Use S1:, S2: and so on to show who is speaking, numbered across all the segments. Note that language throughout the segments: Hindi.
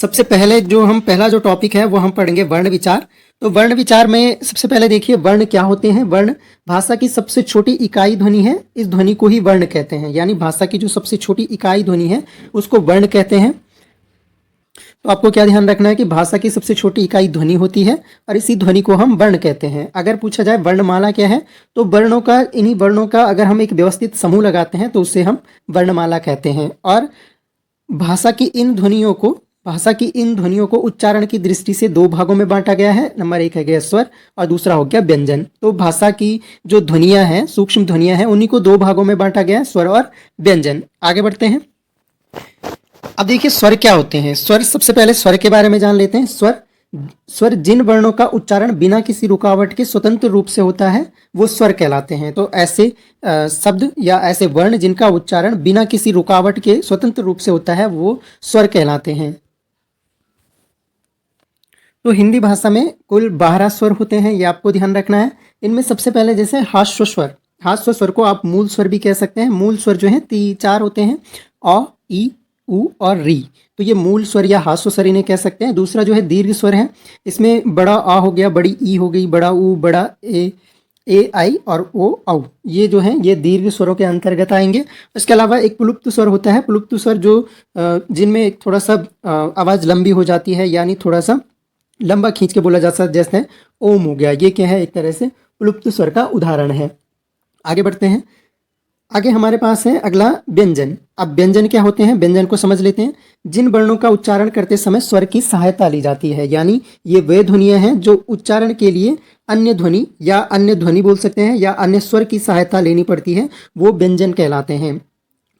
S1: सबसे पहले जो हम पहला जो टॉपिक है वो हम पढ़ेंगे वर्ण विचार। तो वर्ण विचार में सबसे पहले देखिए वर्ण क्या होते हैं। वर्ण भाषा की सबसे छोटी इकाई ध्वनि है, इस ध्वनि को ही वर्ण कहते हैं। यानी भाषा की जो सबसे छोटी इकाई ध्वनि है उसको वर्ण कहते हैं। तो आपको क्या ध्यान रखना है कि भाषा की सबसे छोटी इकाई ध्वनि होती है और इसी ध्वनि को हम वर्ण कहते हैं। अगर पूछा जाए वर्णमाला क्या है, तो वर्णों का, इन्हीं वर्णों का अगर हम एक व्यवस्थित समूह लगाते हैं तो उसे हम वर्णमाला कहते हैं। और भाषा की इन ध्वनियों को उच्चारण की दृष्टि से दो भागों में बांटा गया है। नंबर एक है गया स्वर और दूसरा हो गया व्यंजन। तो भाषा की जो ध्वनियां हैं, सूक्ष्म ध्वनियां हैं, उन्हीं को दो भागों में बांटा गया है, स्वर और व्यंजन। आगे बढ़ते हैं। अब देखिए स्वर क्या होते हैं। स्वर, सबसे पहले स्वर के बारे में जान लेते हैं। स्वर जिन वर्णों का उच्चारण बिना किसी रुकावट के स्वतंत्र रूप से होता है वो स्वर कहलाते हैं। तो ऐसे शब्द या ऐसे वर्ण जिनका उच्चारण बिना किसी रुकावट के स्वतंत्र रूप से होता है वो स्वर कहलाते हैं। तो हिंदी भाषा में कुल 12 स्वर होते हैं, ये आपको ध्यान रखना है। इनमें सबसे पहले जैसे हास्य स्वर को आप मूल स्वर भी कह सकते हैं। मूल स्वर जो है 4 होते हैं, अ, ई, उ और री। तो ये मूल स्वर या हास्य स्वर इन्हें कह सकते हैं। दूसरा जो है दीर्घ स्वर है, इसमें बड़ा आ हो गया, बड़ी ई हो गई, बड़ा उ, बड़ा ए आई और ओ औ, ये जो है ये दीर्घ स्वरों के अंतर्गत आएंगे। इसके अलावा एक प्लुप्त स्वर होता है। प्लुप्त स्वर जो जिनमें एक थोड़ा सा आवाज़ लंबी हो जाती है, यानी थोड़ा सा लंबा खींच के बोला जा सकता है, जैसे ओम हो गया। ये क्या है, एक तरह से प्लुप्त स्वर का उदाहरण है। आगे बढ़ते हैं। आगे हमारे पास है अगला व्यंजन। अब व्यंजन क्या होते हैं, व्यंजन को समझ लेते हैं। जिन वर्णों का उच्चारण करते समय स्वर की सहायता ली जाती है, यानी ये वे ध्वनियां हैं जो उच्चारण के लिए अन्य ध्वनि या अन्य ध्वनि बोल सकते हैं या अन्य स्वर की सहायता लेनी पड़ती है, वो व्यंजन कहलाते हैं।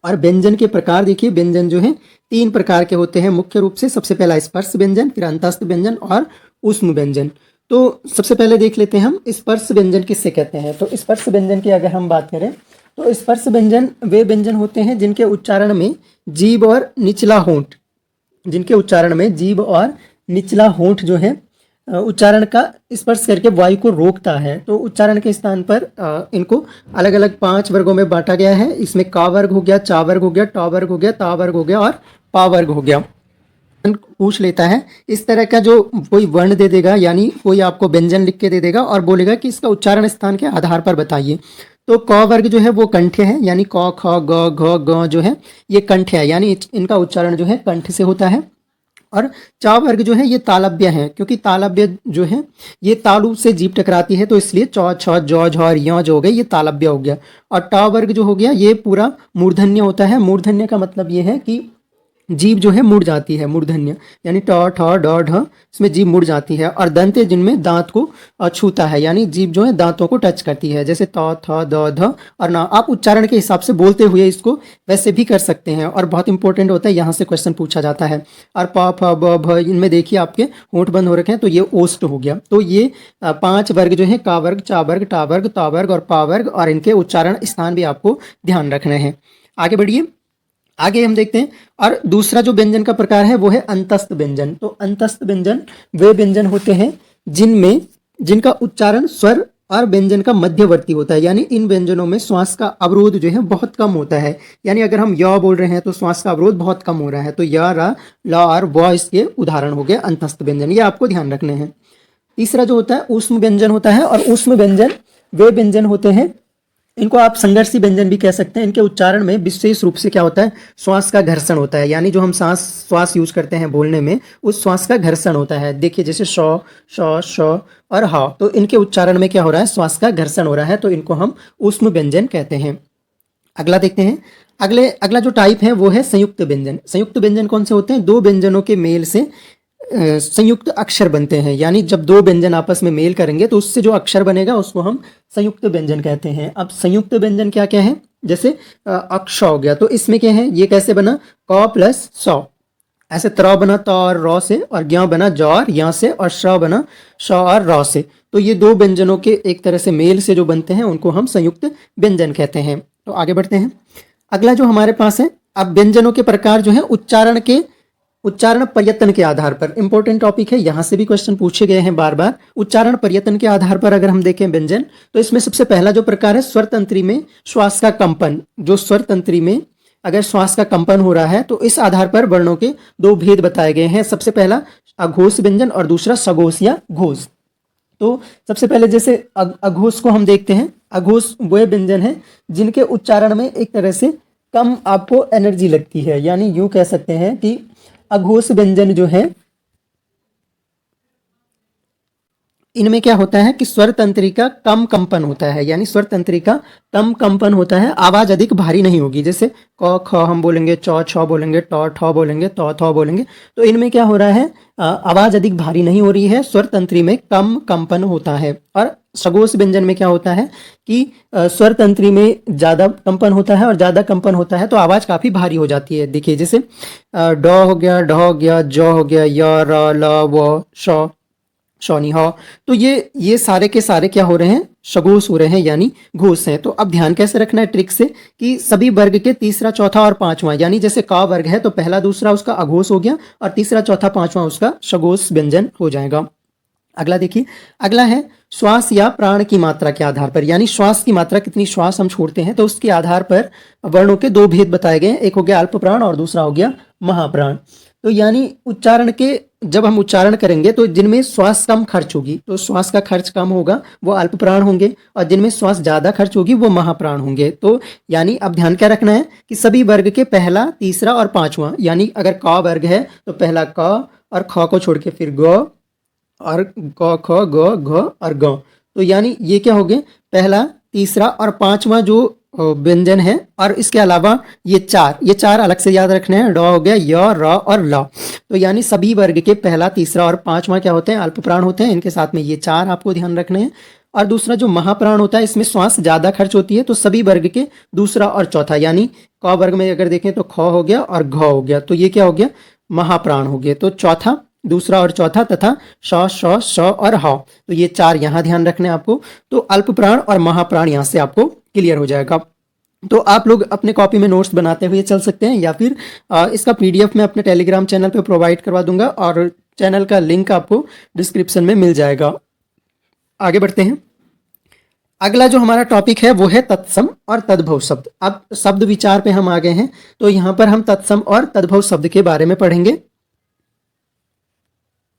S1: और व्यंजन के प्रकार देखिए, व्यंजन जो है 3 प्रकार के होते हैं मुख्य रूप से। सबसे पहला स्पर्श व्यंजन, फिर अंतस्थ व्यंजन और ऊष्म व्यंजन। तो सबसे पहले देख लेते हैं हम स्पर्श व्यंजन किससे कहते हैं। तो स्पर्श व्यंजन की अगर हम बात करें तो स्पर्श व्यंजन वे व्यंजन होते हैं जिनके उच्चारण में जीभ और निचला होंठ जो है उच्चारण का स्पर्श करके वायु को रोकता है। तो उच्चारण के स्थान पर इनको अलग अलग 5 वर्गों में बांटा गया है। इसमें का वर्ग हो गया, चा वर्ग हो गया, टा वर्ग हो गया, ता वर्ग हो गया और पा वर्ग हो गया। पूछ लेता है इस तरह का जो कोई वर्ण दे देगा, यानी कोई आपको व्यंजन लिख के दे देगा और बोलेगा कि इसका उच्चारण स्थान के आधार पर बताइए। तो क वर्ग जो है वो कंठ है, यानी क, ख, ग, घ, ग जो है ये कंठ है, यानी इनका उच्चारण जो है कंठ से होता है। और चा वर्ग जो है ये तालव्य है, क्योंकि तालव्य जो है ये तालु से जीभ टकराती है, तो इसलिए चौ, छ, जौ, झ और य जो हो गए ये तालव्य हो गया। और टा वर्ग जो हो गया ये पूरा मूर्धन्य होता है। मूर्धन्य का मतलब ये है कि जीभ जो है मुड़ जाती है, मूर्धन्य यानी ट, ठ, ड, ढ, इसमें जीभ मुड़ जाती है। और दंत जिनमें दांत को छूता है, यानी जीभ जो है दांतों को टच करती है, जैसे त, थ, द, ध और ना। आप उच्चारण के हिसाब से बोलते हुए इसको वैसे भी कर सकते हैं और बहुत इंपॉर्टेंट होता है, यहाँ से क्वेश्चन पूछा जाता है। और प, फ, ब, भ इनमें देखिए आपके होंठ बंद हो रखे हैं, तो ये ओष्ठ हो गया। तो ये 5 वर्ग जो है का वर्ग, चा वर्ग, टा वर्ग, ता वर्ग और पा वर्ग, और इनके उच्चारण स्थान भी आपको ध्यान रखने हैं। आगे बढ़िए, आगे हम देखते हैं। और दूसरा जो व्यंजन का प्रकार है वो है अंतस्थ व्यंजन। तो अंतस्थ व्यंजन वे व्यंजन होते हैं जिनका उच्चारण स्वर और व्यंजन का मध्यवर्ती होता है, यानी इन व्यंजनों में श्वास का अवरोध जो है बहुत कम होता है। यानी अगर हम य बोल रहे हैं तो श्वास का अवरोध बहुत कम हो रहा है, तो य, रा, ला और व इसके उदाहरण हो गए अंतस्थ व्यंजन। ये आपको ध्यान रखने हैं। तीसरा जो होता है ऊष्म व्यंजन होता है। और ऊष्म व्यंजन वे व्यंजन होते हैं, इनको आप संघर्षी व्यंजन भी कह सकते हैं। इनके उच्चारण में विशेष रूप से क्या होता है, श्वास का घर्षण होता है, यानी जो हम श्वास यूज करते हैं बोलने में, उस श्वास का घर्षण होता है। देखिए जैसे श, श, श और हा, तो इनके उच्चारण में क्या हो रहा है, श्वास का घर्षण हो रहा है, तो इनको हम ऊष्म व्यंजन कहते हैं। अगला देखते हैं। अगला जो टाइप है वो है संयुक्त व्यंजन। संयुक्त व्यंजन कौन से होते हैं, 2 व्यंजनों के मेल से संयुक्त अक्षर बनते हैं। यानी जब 2 व्यंजन आपस में मेल करेंगे तो उससे जो अक्षर बनेगा उसको हम संयुक्त व्यंजन कहते हैं। अब संयुक्त व्यंजन क्या क्या है, जैसे अक्ष हो गया, तो इसमें क्या है, ये कैसे बना, क प्लस स, ऐसे त्र बना त और र से, और ज्ञ बना ज और य से, और श बना श और र से। तो ये 2 व्यंजनों के एक तरह से मेल से जो बनते हैं उनको हम संयुक्त व्यंजन कहते हैं। तो आगे बढ़ते हैं। अगला जो हमारे पास है, अब व्यंजनों के प्रकार जो है उच्चारण प्रयत्न के आधार पर, इंपॉर्टेंट टॉपिक है, यहां से भी क्वेश्चन पूछे गए हैं बार बार। उच्चारण प्रयत्न के आधार पर अगर हम देखें व्यंजन, तो इसमें सबसे पहला जो प्रकार है स्वर तंत्री में श्वास का कंपन। जो स्वर तंत्री में अगर श्वास का कंपन हो रहा है तो इस आधार पर वर्णों के दो भेद बताए गए हैं। सबसे पहला अघोष व्यंजन और दूसरा सघोष या घोष। तो सबसे पहले जैसे अघोष को हम देखते हैं। अघोष वे व्यंजन है जिनके उच्चारण में एक तरह से कम आपको एनर्जी लगती है, यानी यूं कह सकते हैं कि अघोष व्यंजन जो है इनमें क्या होता है कि स्वर तंत्रिका कम कंपन होता है, यानी स्वर तंत्रिका कम कंपन होता है, आवाज अधिक भारी नहीं होगी। जैसे क ख हम बोलेंगे, चौ छ बोलेंगे, ट ठ बोलेंगे, तौ थौ बोलेंगे, तो इनमें क्या हो रहा है, आवाज अधिक भारी नहीं हो रही है, स्वर तंत्री में कम कंपन होता है। और सघोष व्यंजन में क्या होता है कि स्वर तंत्री में ज्यादा कंपन होता है, और ज्यादा कंपन होता है तो आवाज काफी भारी हो जाती है। देखिए जैसे ड हो गया, ढ हो गया, ज हो गया, य र ल व श शौनी हो, तो ये सारे के सारे क्या हो रहे हैं, सघोष हो रहे हैं, यानी घोष हैं। तो अब ध्यान कैसे रखना है ट्रिक से कि सभी वर्ग के तीसरा, चौथा और पांचवा, यानी जैसे क वर्ग है तो पहला दूसरा उसका अघोष हो गया और तीसरा, चौथा, पांचवा उसका सघोष व्यंजन हो जाएगा। अगला देखिए, अगला है श्वास या प्राण की मात्रा के आधार पर, यानी श्वास की मात्रा, कितनी श्वास हम छोड़ते हैं तो उसके आधार पर वर्णों के दो भेद बताए गए हैं। एक हो गया अल्प प्राण और दूसरा हो गया महाप्राण। तो यानी उच्चारण के जब हम उच्चारण करेंगे तो जिनमें श्वास कम खर्च होगी, तो श्वास का खर्च कम होगा, वो अल्प प्राण होंगे, और जिनमें श्वास ज्यादा खर्च होगी वो महाप्राण होंगे। तो यानी अब ध्यान क्या रखना है कि सभी वर्ग के पहला, तीसरा और पांचवा, यानी अगर क वर्ग है तो पहला क और ख को छोड़ के फिर ग और क ख ग घ और ग, तो यानी ये क्या हो गए, पहला, तीसरा और पांचवा जो व्यंजन है। और इसके अलावा ये चार अलग से याद रखने हैं, ड हो गया, य, र और ल। तो यानी सभी वर्ग के पहला, तीसरा और पांचवा क्या होते हैं, अल्प प्राण होते हैं, इनके साथ में ये चार आपको ध्यान रखने हैं। और दूसरा जो महाप्राण होता है इसमें श्वास ज्यादा खर्च होती है, तो सभी वर्ग के दूसरा और चौथा, यानी क वर्ग में अगर देखें तो ख हो गया और घ हो गया, तो ये क्या हो गया, महाप्राण हो गया। तो चौथा, दूसरा और चौथा तथा श, श, श और ह, तो ये चार यहाँ ध्यान रखने आपको। तो अल्प प्राण और महाप्राण यहाँ से आपको क्लियर हो जाएगा। तो आप लोग अपने कॉपी में नोट्स बनाते हुए चल सकते हैं, या फिर इसका पीडीएफ मैं अपने टेलीग्राम चैनल पे प्रोवाइड करवा दूंगा, और चैनल का लिंक आपको डिस्क्रिप्शन में मिल जाएगा। आगे बढ़ते हैं। अगला जो हमारा टॉपिक है वो है तत्सम और तद्भव शब्द। अब शब्द विचार पे हम आ गए हैं, तो यहाँ पर हम तत्सम और तद्भव शब्द के बारे में पढ़ेंगे।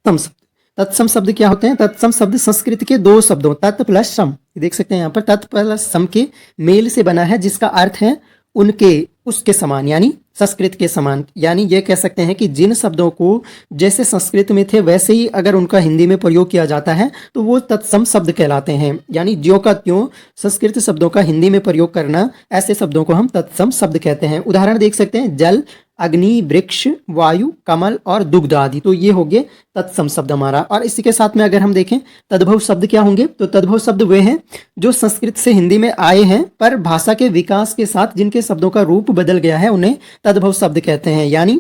S1: तत्सम शब्द क्या होते हैं? तत्सम शब्द संस्कृत के दो शब्दों तत् प्लस सम, देख सकते हैं यहाँ पर, तत् प्लस सम के मेल से बना है, जिसका अर्थ है उनके, उसके समान, यानी संस्कृत के समान। यानी ये कह सकते हैं कि जिन शब्दों को जैसे संस्कृत में थे वैसे ही अगर उनका हिंदी में प्रयोग किया जाता है तो वो तत्सम शब्द कहलाते हैं। यानी ज्यों का त्यों संस्कृत शब्दों का हिंदी में प्रयोग करना, ऐसे शब्दों को हम तत्सम शब्द कहते हैं। उदाहरण देख सकते हैं, जल, अग्नि, वृक्ष, वायु, कमल और दुग्ध आदि, तो ये हो गए तत्सम शब्द हमारा। और इसी के साथ में अगर हम देखें तद्भव शब्द क्या होंगे, तो तद्भव शब्द वे हैं जो संस्कृत से हिंदी में आए हैं पर भाषा के विकास के साथ जिनके शब्दों का रूप बदल गया है, उन्हें तद्भव शब्द कहते हैं। यानी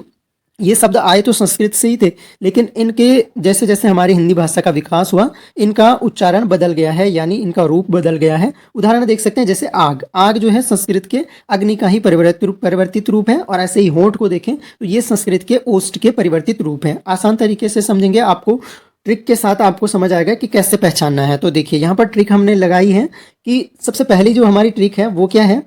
S1: ये शब्द आए तो संस्कृत से ही थे, लेकिन इनके जैसे जैसे हमारी हिंदी भाषा का विकास हुआ, इनका उच्चारण बदल गया है, यानी इनका रूप बदल गया है। उदाहरण देख सकते हैं, जैसे आग, आग जो है संस्कृत के अग्नि का ही परिवर्तित रूप है, और ऐसे ही होंठ को देखें तो ये संस्कृत के ओष्ठ के परिवर्तित रूप है। आसान तरीके से समझेंगे, आपको ट्रिक के साथ आपको समझ आएगा कि कैसे पहचानना है। तो देखिए यहाँ पर ट्रिक हमने लगाई है कि सबसे पहली जो हमारी ट्रिक है वो क्या है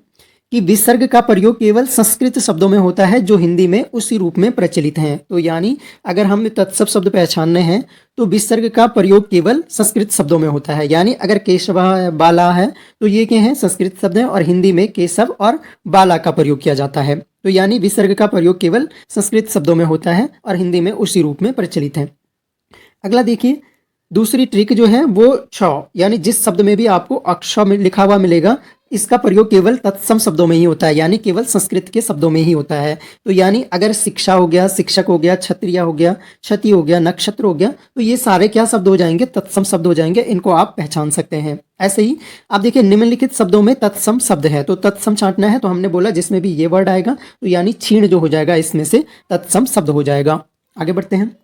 S1: कि विसर्ग का प्रयोग केवल संस्कृत शब्दों में होता है जो हिंदी में उसी रूप में प्रचलित हैं। तो यानी अगर हम तत्सम शब्द पहचानने हैं तो विसर्ग का प्रयोग केवल संस्कृत शब्दों में होता है। यानी अगर केशव, बाला है तो ये क्या है, संस्कृत शब्द है, और हिंदी में केशव और बाला का प्रयोग किया जाता है। तो यानी विसर्ग का प्रयोग केवल संस्कृत शब्दों में होता है और हिंदी में उसी रूप में प्रचलित है। अगला देखिए, दूसरी ट्रिक जो है वो छ, यानी जिस शब्द में भी आपको अक्ष लिखा हुआ मिलेगा, इसका प्रयोग केवल तत्सम शब्दों में ही होता है, यानी केवल संस्कृत के शब्दों में ही होता है। तो यानी अगर शिक्षा हो गया, शिक्षक हो गया, क्षत्रिय हो गया, क्षति हो गया, नक्षत्र हो गया, तो ये सारे क्या शब्द हो जाएंगे, तत्सम शब्द हो जाएंगे। इनको आप पहचान सकते हैं। ऐसे ही आप देखिए निम्नलिखित शब्दों में तत्सम शब्द है, तो तत्सम छांटना है तो हमने बोला जिसमें भी ये वर्ड आएगा तो यानी क्षीण जो हो जाएगा इसमें से तत्सम शब्द हो जाएगा। आगे बढ़ते हैं।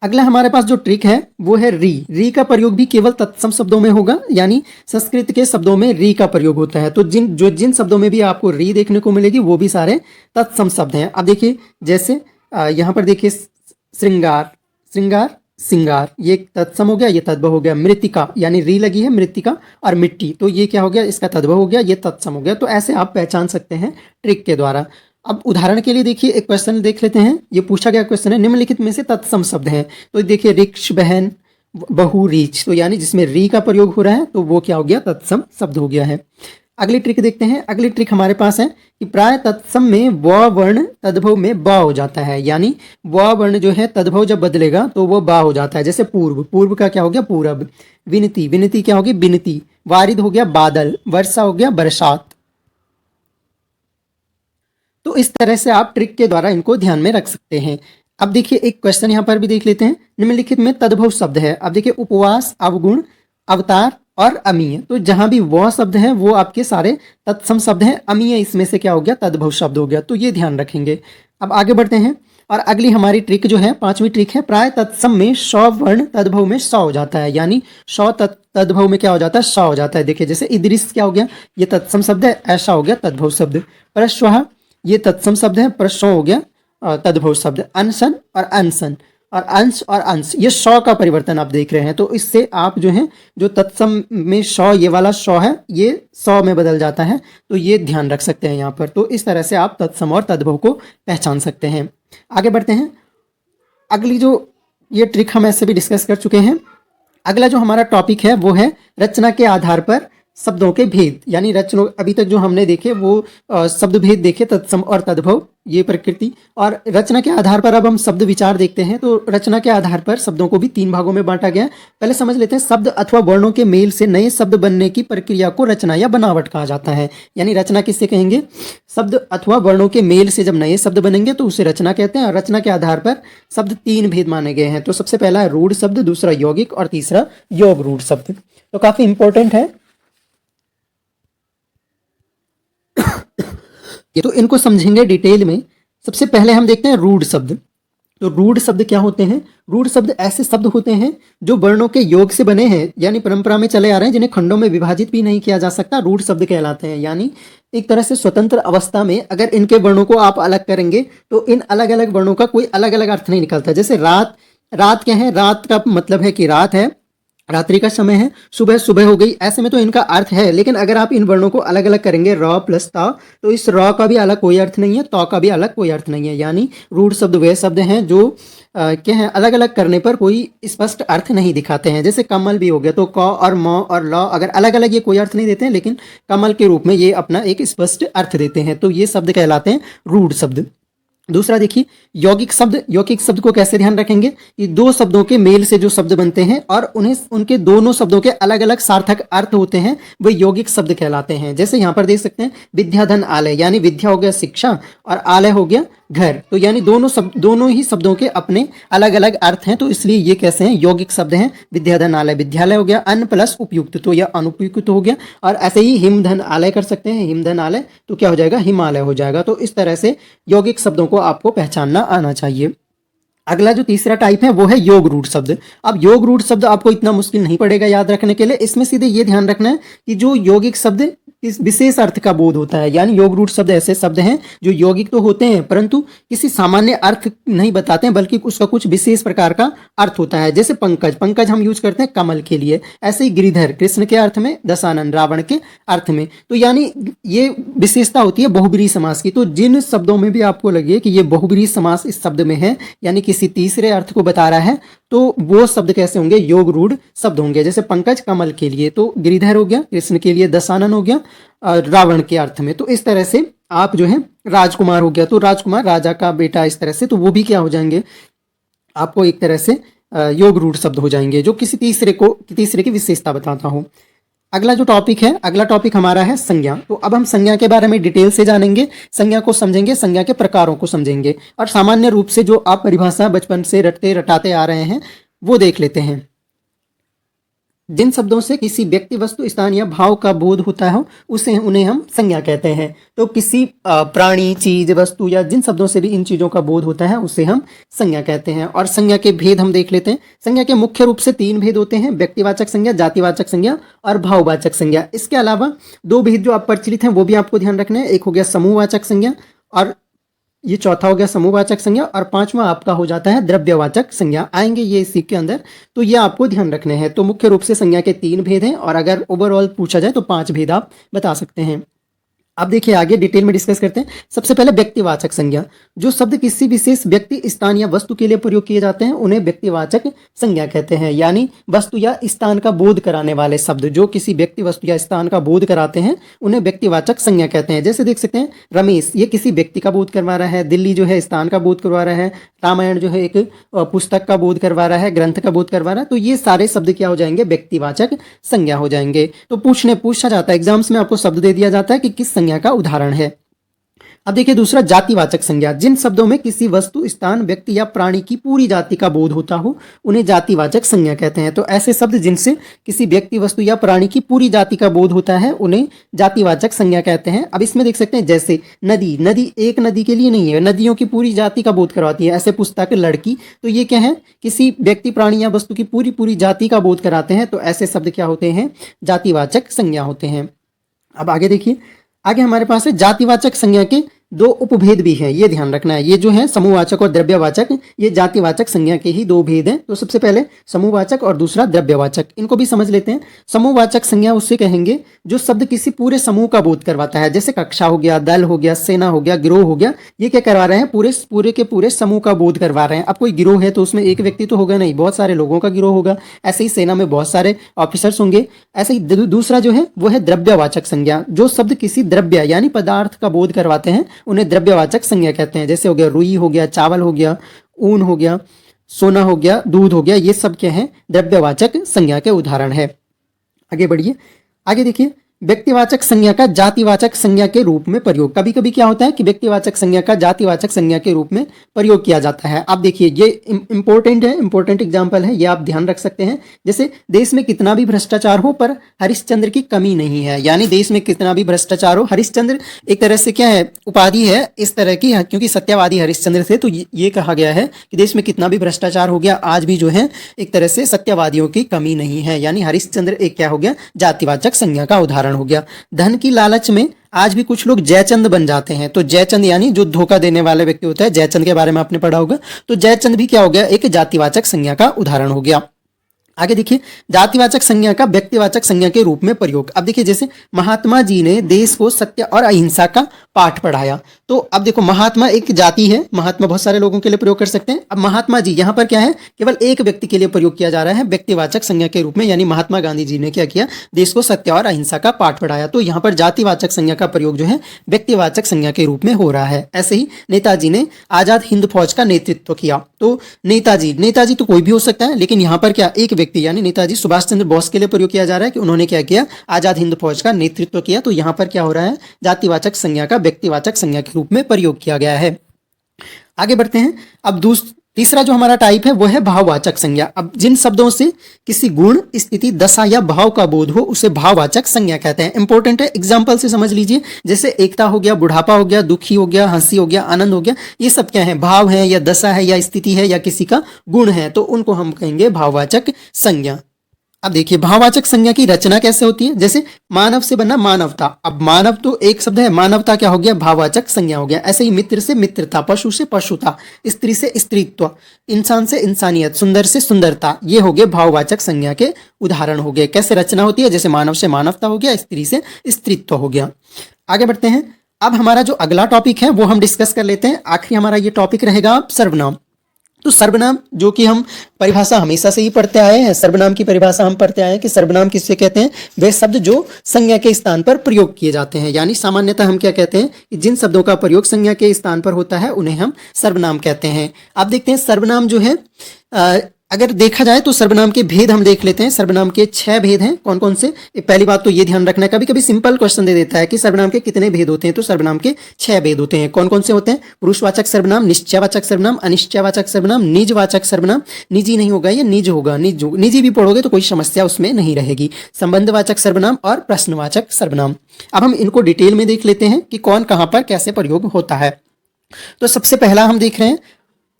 S1: अगला हमारे पास जो ट्रिक है वो है री। री का प्रयोग भी केवल तत्सम शब्दों में होगा, यानी संस्कृत के शब्दों में री का प्रयोग होता है। तो जिन शब्दों में भी आपको री देखने को मिलेगी वो भी सारे तत्सम शब्द हैं। अब देखिए जैसे यहाँ पर देखिए श्रृंगार, श्रृंगार सिंगार, ये तत्सम हो गया, ये तद्भव हो गया। मृतिका यानी री लगी है, मृतिका और मिट्टी, तो ये क्या हो गया, इसका तद्भव हो गया, ये तत्सम हो गया। तो ऐसे आप पहचान सकते हैं ट्रिक के द्वारा। अब उदाहरण के लिए देखिए एक क्वेश्चन देख लेते हैं। ये पूछा गया क्वेश्चन है, निम्नलिखित में से तत्सम शब्द है। तो देखिए रिक्श, बहन, बहु, रीछ, तो यानी जिसमें री का प्रयोग हो रहा है तो वो क्या हो गया, तत्सम शब्द हो गया है। अगली ट्रिक देखते हैं। अगली ट्रिक हमारे पास है कि प्राय तत्सम में व वर्ण तद्भव में ब हो जाता है, यानी व वर्ण जो है तद्भव जब बदलेगा तो वो बा हो जाता है। जैसे पूर्व, पूर्व का क्या हो गया, पूरब। विनती, विनती क्या होगी, बिनती। वारिद हो गया बादल, वर्षा हो गया बरसात। तो इस तरह से आप ट्रिक के द्वारा इनको ध्यान में रख सकते हैं। अब देखिए एक क्वेश्चन यहाँ पर भी देख लेते हैं। निम्नलिखित में तद्भव शब्द है। अब देखिए उपवास, अवगुण, अवतार और अमीय, तो जहां भी वह शब्द है वो आपके सारे तत्सम शब्द हैं। अमीय इसमें से क्या हो गया, तद्भव शब्द हो गया, तो ये ध्यान रखेंगे। अब आगे बढ़ते हैं और अगली हमारी ट्रिक जो है, पांचवी ट्रिक है, प्राय तत्सम में श वर्ण तद्भव में स हो जाता है, यानी श तद्भव में क्या हो जाता है, स हो जाता है। देखिए जैसे इदरिस क्या हो गया, ये तत्सम शब्द है, ऐसा हो गया तद्भव शब्द। परश्वः ये तत्सम शब्द है, परस्व हो गया तद्भव शब्द। अनशन और अनशन और अंश और अंश, ये श का परिवर्तन आप देख रहे हैं। तो इससे आप जो है, जो तत्सम में श, ये वाला श है, ये स में बदल जाता है, तो ये ध्यान रख सकते हैं यहाँ पर। तो इस तरह से आप तत्सम और तद्भव को पहचान सकते हैं। आगे बढ़ते हैं। अगली जो ये ट्रिक हम ऐसे भी डिस्कस कर चुके हैं। अगला जो हमारा टॉपिक है वो है रचना के आधार पर शब्दों के भेद, यानी रचना, अभी तक जो हमने देखे वो शब्द भेद देखे, तत्सम और तद्भव, ये प्रकृति। और रचना के आधार पर अब हम शब्द विचार देखते हैं। तो रचना के आधार पर शब्दों को भी 3 भागों में बांटा गया है। पहले समझ लेते हैं, शब्द अथवा वर्णों के मेल से नए शब्द बनने की प्रक्रिया को रचना या बनावट कहा जाता है। यानी रचना किससे कहेंगे, शब्द अथवा वर्णों के मेल से जब नए शब्द बनेंगे तो उसे रचना कहते हैं। और रचना के आधार पर शब्द 3 भेद माने गए हैं। तो सबसे पहला है रूढ़ शब्द, दूसरा यौगिक और तीसरा योग रूढ़ शब्द। तो काफी इंपॉर्टेंट है, तो इनको समझेंगे डिटेल में। सबसे पहले हम देखते हैं रूढ़ शब्द। तो रूढ़ शब्द क्या होते हैं, रूढ़ शब्द ऐसे शब्द होते हैं जो वर्णों के योग से बने हैं, यानी परंपरा में चले आ रहे हैं, जिन्हें खंडों में विभाजित भी नहीं किया जा सकता, रूढ़ शब्द कहलाते हैं। यानी एक तरह से स्वतंत्र अवस्था में अगर इनके वर्णों को आप अलग करेंगे तो इन अलग अलग वर्णों का कोई अलग अलग अर्थ नहीं निकलता। जैसे रात, रात क्या है, रात का मतलब है कि रात है, रात्रि का समय है। सुबह, सुबह हो गई, ऐसे में तो इनका अर्थ है। लेकिन अगर आप इन वर्णों को अलग अलग करेंगे, र प्लस ता, तो इस र का भी अलग कोई अर्थ नहीं है, त का भी अलग कोई अर्थ नहीं है। यानी रूढ़ शब्द वे शब्द हैं जो क्या है, अलग अलग करने पर कोई स्पष्ट अर्थ नहीं दिखाते हैं। जैसे कमल भी हो गया, तो क और म और ल अगर अलग अलग ये कोई अर्थ नहीं देते हैं, लेकिन कमल के रूप में ये अपना एक स्पष्ट अर्थ देते हैं। तो ये शब्द कहलाते हैं रूढ़ शब्द। दूसरा देखिए यौगिक शब्द। यौगिक शब्द को कैसे ध्यान रखेंगे कि 2 शब्दों के मेल से जो शब्द बनते हैं और उन्हें उनके दोनों शब्दों के अलग अलग सार्थक अर्थ होते हैं, वे यौगिक शब्द कहलाते हैं। जैसे यहाँ पर देख सकते हैं विद्या धन आलय, यानी विद्या हो गया शिक्षा और आलय हो गया घर, तो यानी दोनों ही शब्दों के अपने अलग अलग अर्थ हैं, तो इसलिए ये कैसे हैं, यौगिक शब्द हैं। विद्या धन आलय, विद्यालय हो गया, अन्न प्लस उपयुक्त, तो यह अनुपयुक्त हो गया। और ऐसे ही हिम धन आलय कर सकते हैं, हिम धन आलय तो क्या हो जाएगा, हिमालय हो जाएगा। तो इस तरह से यौगिक शब्दों को आपको पहचानना आना चाहिए। अगला जो तीसरा टाइप है वो है योग रूढ़ शब्द। अब योग रूढ़ शब्द आपको इतना मुश्किल नहीं पड़ेगा याद रखने के लिए। इसमें सीधे ये ध्यान रखना है कि जो यौगिक शब्द इस विशेष अर्थ का बोध होता है, यानी योग रूढ़ शब्द ऐसे शब्द हैं जो यौगिक तो होते हैं परंतु किसी सामान्य अर्थ नहीं बताते हैं, बल्कि उसका कुछ विशेष प्रकार का अर्थ होता है। जैसे पंकज, पंकज हम यूज करते हैं कमल के लिए। ऐसे ही गिरिधर कृष्ण के अर्थ में, दशानन रावण के अर्थ में। तो यानी ये विशेषता होती है बहुब्रीहि समास की। तो जिन शब्दों में भी आपको लगे कि ये बहुब्रीहि समास इस शब्द में है, यानी किसी तीसरे अर्थ को बता रहा है, तो वो शब्द कैसे होंगे, योग रूढ़ शब्द होंगे। जैसे पंकज कमल के लिए, तो गिरिधर हो गया कृष्ण के लिए, दशानन हो गया रावण के अर्थ में। तो इस तरह से आप जो है, राजकुमार हो गया, तो राजकुमार राजा का बेटा, इस तरह से, तो वो भी क्या हो जाएंगे, आपको एक तरह से योग रूढ़ शब्द हो जाएंगे, जो किसी तीसरे की विशेषता बताता हूँ। अगला जो टॉपिक है, अगला टॉपिक हमारा है संज्ञा। तो अब हम संज्ञा के बारे में डिटेल से जानेंगे, संज्ञा को समझेंगे, संज्ञा के प्रकारों को समझेंगे, और सामान्य रूप से जो आप परिभाषा बचपन से रटते रटाते आ रहे हैं वो देख लेते हैं। जिन शब्दों से किसी व्यक्ति, वस्तु, स्थान या भाव का बोध होता है उन्हें हम संज्ञा कहते हैं। तो किसी प्राणी, चीज, वस्तु या जिन शब्दों से भी इन चीजों का बोध होता है उसे हम संज्ञा कहते हैं। और संज्ञा के भेद हम देख लेते हैं। संज्ञा के मुख्य रूप से 3 भेद होते हैं, व्यक्तिवाचक संज्ञा, जातिवाचक संज्ञा और भाववाचक संज्ञा। इसके अलावा 2 भेद जो आप प्रचलित हैं वो भी आपको ध्यान रखना है। एक हो गया समूहवाचक संज्ञा और ये चौथा हो गया समूहवाचक संज्ञा, और पांचवा आपका हो जाता है द्रव्यवाचक संज्ञा। आएंगे ये इसी के अंदर, तो ये आपको ध्यान रखने हैं। तो मुख्य रूप से संज्ञा के 3 भेद हैं, और अगर ओवरऑल पूछा जाए तो 5 भेद आप बता सकते हैं। अब देखिए आगे डिटेल में डिस्कस करते हैं। सबसे पहले व्यक्तिवाचक संज्ञा। जो शब्द किसी विशेष व्यक्ति, स्थान या वस्तु के लिए प्रयोग किए जाते हैं उन्हें व्यक्तिवाचक संज्ञा कहते हैं। यानी वस्तु या स्थान का बोध कराने वाले शब्द जो किसी व्यक्ति, वस्तु या स्थान का बोध कराते हैं उन्हें व्यक्तिवाचक संज्ञा कहते हैं। जैसे देख सकते हैं रमेश, ये किसी व्यक्ति का बोध करवा रहा है। दिल्ली जो है स्थान का बोध करवा रहा है। रामायण जो है एक पुस्तक का बोध करवा रहा है, ग्रंथ का बोध करवा रहा है। तो ये सारे शब्द क्या हो जाएंगे? व्यक्तिवाचक संज्ञा हो जाएंगे। तो पूछा जाता है एग्जाम्स में, आपको शब्द दे दिया जाता है कि किस संज्ञा का उदाहरण है। अब देखिए दूसरा जातिवाचक संज्ञा। जिन शब्दों में किसी वस्तु, स्थान, व्यक्ति या प्राणी की पूरी जाति का बोध होता हो उन्हें जातिवाचक संज्ञा कहते हैं। तो ऐसे शब्द जिनसे किसी व्यक्ति, वस्तु या प्राणी की पूरी जाति का बोध होता है उन्हें जातिवाचक संज्ञा कहते हैं। अब इसमें देख सकते हैं जैसे नदी, नदी एक नदी के लिए नहीं है, नदियों की पूरी जाति का बोध करवाती है। ऐसे पुस्तक लड़की, तो ये क्या है? किसी व्यक्ति, प्राणी या वस्तु की पूरी जाति का बोध कराते हैं। तो ऐसे शब्द क्या होते हैं? जातिवाचक संज्ञा होते हैं। अब आगे देखिए, आगे हमारे पास है जातिवाचक संज्ञा के 2 उपभेद भी हैं, ये ध्यान रखना है। ये जो है समूहवाचक और द्रव्यवाचक, ये जातिवाचक संज्ञा के ही 2 भेद हैं। तो सबसे पहले समूहवाचक और दूसरा द्रव्यवाचक, इनको भी समझ लेते हैं। समूहवाचक संज्ञा उससे कहेंगे जो शब्द किसी पूरे समूह का बोध करवाता है। जैसे कक्षा हो गया, दल हो गया, सेना हो गया, गिरोह हो गया। ये क्या करवा रहे हैं? पूरे के पूरे समूह का बोध करवा रहे हैं। अब कोई गिरोह है तो उसमें एक व्यक्ति तो होगा नहीं, बहुत सारे लोगों का गिरोह होगा। ऐसे ही सेना में बहुत सारे ऑफिसर्स होंगे। ऐसे ही दूसरा जो है वो है द्रव्यवाचक संज्ञा। जो शब्द किसी द्रव्य यानी पदार्थ का बोध करवाते हैं उन्हें द्रव्यवाचक संज्ञा कहते हैं। जैसे हो गया रुई हो गया, चावल हो गया, ऊन हो गया, सोना हो गया, दूध हो गया। ये सब क्या है? द्रव्यवाचक संज्ञा के उदाहरण है। आगे बढ़िए, आगे देखिए व्यक्तिवाचक संज्ञा का जातिवाचक संज्ञा के रूप में प्रयोग। कभी कभी क्या होता है कि व्यक्तिवाचक संज्ञा का जातिवाचक संज्ञा के रूप में प्रयोग किया जाता है। आप देखिए ये इंपॉर्टेंट है, इंपॉर्टेंट एग्जांपल है, ये आप ध्यान रख सकते हैं। जैसे देश में कितना भी भ्रष्टाचार हो पर हरिश्चंद्र की कमी नहीं है। यानी देश में कितना भी भ्रष्टाचार हो, हरिश्चंद्र एक तरह से क्या है? उपाधि है इस तरह की, क्योंकि सत्यवादी हरिश्चंद्र थे। तो ये कहा गया है कि देश में कितना भी भ्रष्टाचार हो गया, आज भी जो है एक तरह से सत्यवादियों की कमी नहीं है। यानी हरिश्चंद्र एक क्या हो गया? जातिवाचक संज्ञा का उदाहरण हो गया। धन की लालच में आज भी कुछ लोग जयचंद बन जाते हैं। तो जयचंद यानी जो धोखा देने वाले व्यक्ति होता है, जयचंद के बारे में आपने पढ़ा होगा। तो जयचंद भी क्या हो गया? एक जातिवाचक संज्ञा का उदाहरण हो गया। आगे देखिए जातिवाचक संज्ञा का व्यक्तिवाचक संज्ञा के रूप में प्रयोग। अब देखिए जैसे महात्मा जी ने देश को सत्य और अहिंसा का पाठ पढ़ाया। तो अब देखो महात्मा एक जाति है, महात्मा बहुत सारे लोगों के लिए प्रयोग कर सकते हैं। अब महात्मा जी यहाँ पर क्या है? केवल एक व्यक्ति के लिए प्रयोग किया जा रहा है व्यक्तिवाचक संज्ञा के रूप में। यानी महात्मा गांधी जी ने क्या किया? देश को सत्य और अहिंसा का पाठ पढ़ाया। तो यहाँ पर जातिवाचक संज्ञा का प्रयोग जो है व्यक्तिवाचक संज्ञा के रूप में हो रहा है। ऐसे ही नेताजी ने आजाद हिंद फौज का नेतृत्व किया। तो नेताजी तो कोई भी हो सकता है, लेकिन यहाँ पर क्या? एक व्यक्ति यानी नेताजी सुभाष चंद्र बोस के लिए प्रयोग किया जा रहा है कि उन्होंने क्या किया? आजाद हिंद फौज का नेतृत्व किया। तो यहाँ पर क्या हो रहा है? जातिवाचक संज्ञा का व्यक्तिवाचक संज्ञा के रूप में प्रयोग किया गया है। आगे बढ़ते हैं। अब तीसरा जो हमारा टाइप है वो है भाववाचक संज्ञा। अब जिन शब्दों से किसी गुण, स्थिति, दशा या भाव का बोध हो उसे भाववाचक संज्ञा कहते हैं। इंपॉर्टेंट है, एग्जांपल से समझ लीजिए। जैसे एकता हो गया, बुढ़ापा हो गया, दुखी हो गया, हंसी हो गया, आनंद हो गया। ये सब क्या है? भाव है या दशा है या स्थिति है या किसी का गुण है। तो उनको हम कहेंगे भाववाचक संज्ञा। अब देखिए भाववाचक संज्ञा की रचना कैसे होती है। जैसे मानव से बना मानवता। अब मानव तो एक शब्द है, मानवता क्या हो गया? भाववाचक संज्ञा हो गया। ऐसे ही मित्र से मित्रता, पशु से पशुता, स्त्री से स्त्रीत्व, इंसान से इंसानियत, सुंदर से सुंदरता। ये हो गए भाववाचक संज्ञा के उदाहरण हो गए। कैसे रचना होती है? जैसे मानव से मानवता हो गया, स्त्री से स्त्रीत्व हो गया। आगे बढ़ते हैं। अब हमारा जो अगला टॉपिक है वो हम डिस्कस कर लेते हैं। आखिरी हमारा ये टॉपिक रहेगा सर्वनाम। तो सर्वनाम जो कि हम परिभाषा हमेशा से ही पढ़ते आए हैं, सर्वनाम की परिभाषा हम पढ़ते आए हैं कि सर्वनाम किससे कहते हैं? वे शब्द जो संज्ञा के स्थान पर प्रयोग किए जाते हैं। यानी सामान्यतः हम क्या कहते हैं कि जिन शब्दों का प्रयोग संज्ञा के स्थान पर होता है उन्हें हम सर्वनाम कहते हैं। आप देखते हैं सर्वनाम जो है अगर देखा जाए तो सर्वनाम के भेद हम देख लेते हैं। सर्वनाम के 6 भेद हैं। कौन कौन से? पहली बात तो ये ध्यान रखना है, कभी कभी सिंपल क्वेश्चन दे देता है कि सर्वनाम के कितने भेद होते हैं। तो सर्वनाम के 6 भेद होते हैं। कौन कौन से होते हैं? पुरुषवाचक सर्वनाम, निश्चयवाचक सर्वनाम, अनिश्चयवाचक सर्वनाम, निजवाचक सर्वनाम। निजी नहीं होगा, ये निज होगा। निजी भी पढ़ोगे तो कोई समस्या उसमें नहीं रहेगी। संबंधवाचक सर्वनाम और प्रश्नवाचक सर्वनाम। अब हम इनको डिटेल में देख लेते हैं कि कौन कहां पर कैसे प्रयोग होता है। तो सबसे पहला हम देख रहे हैं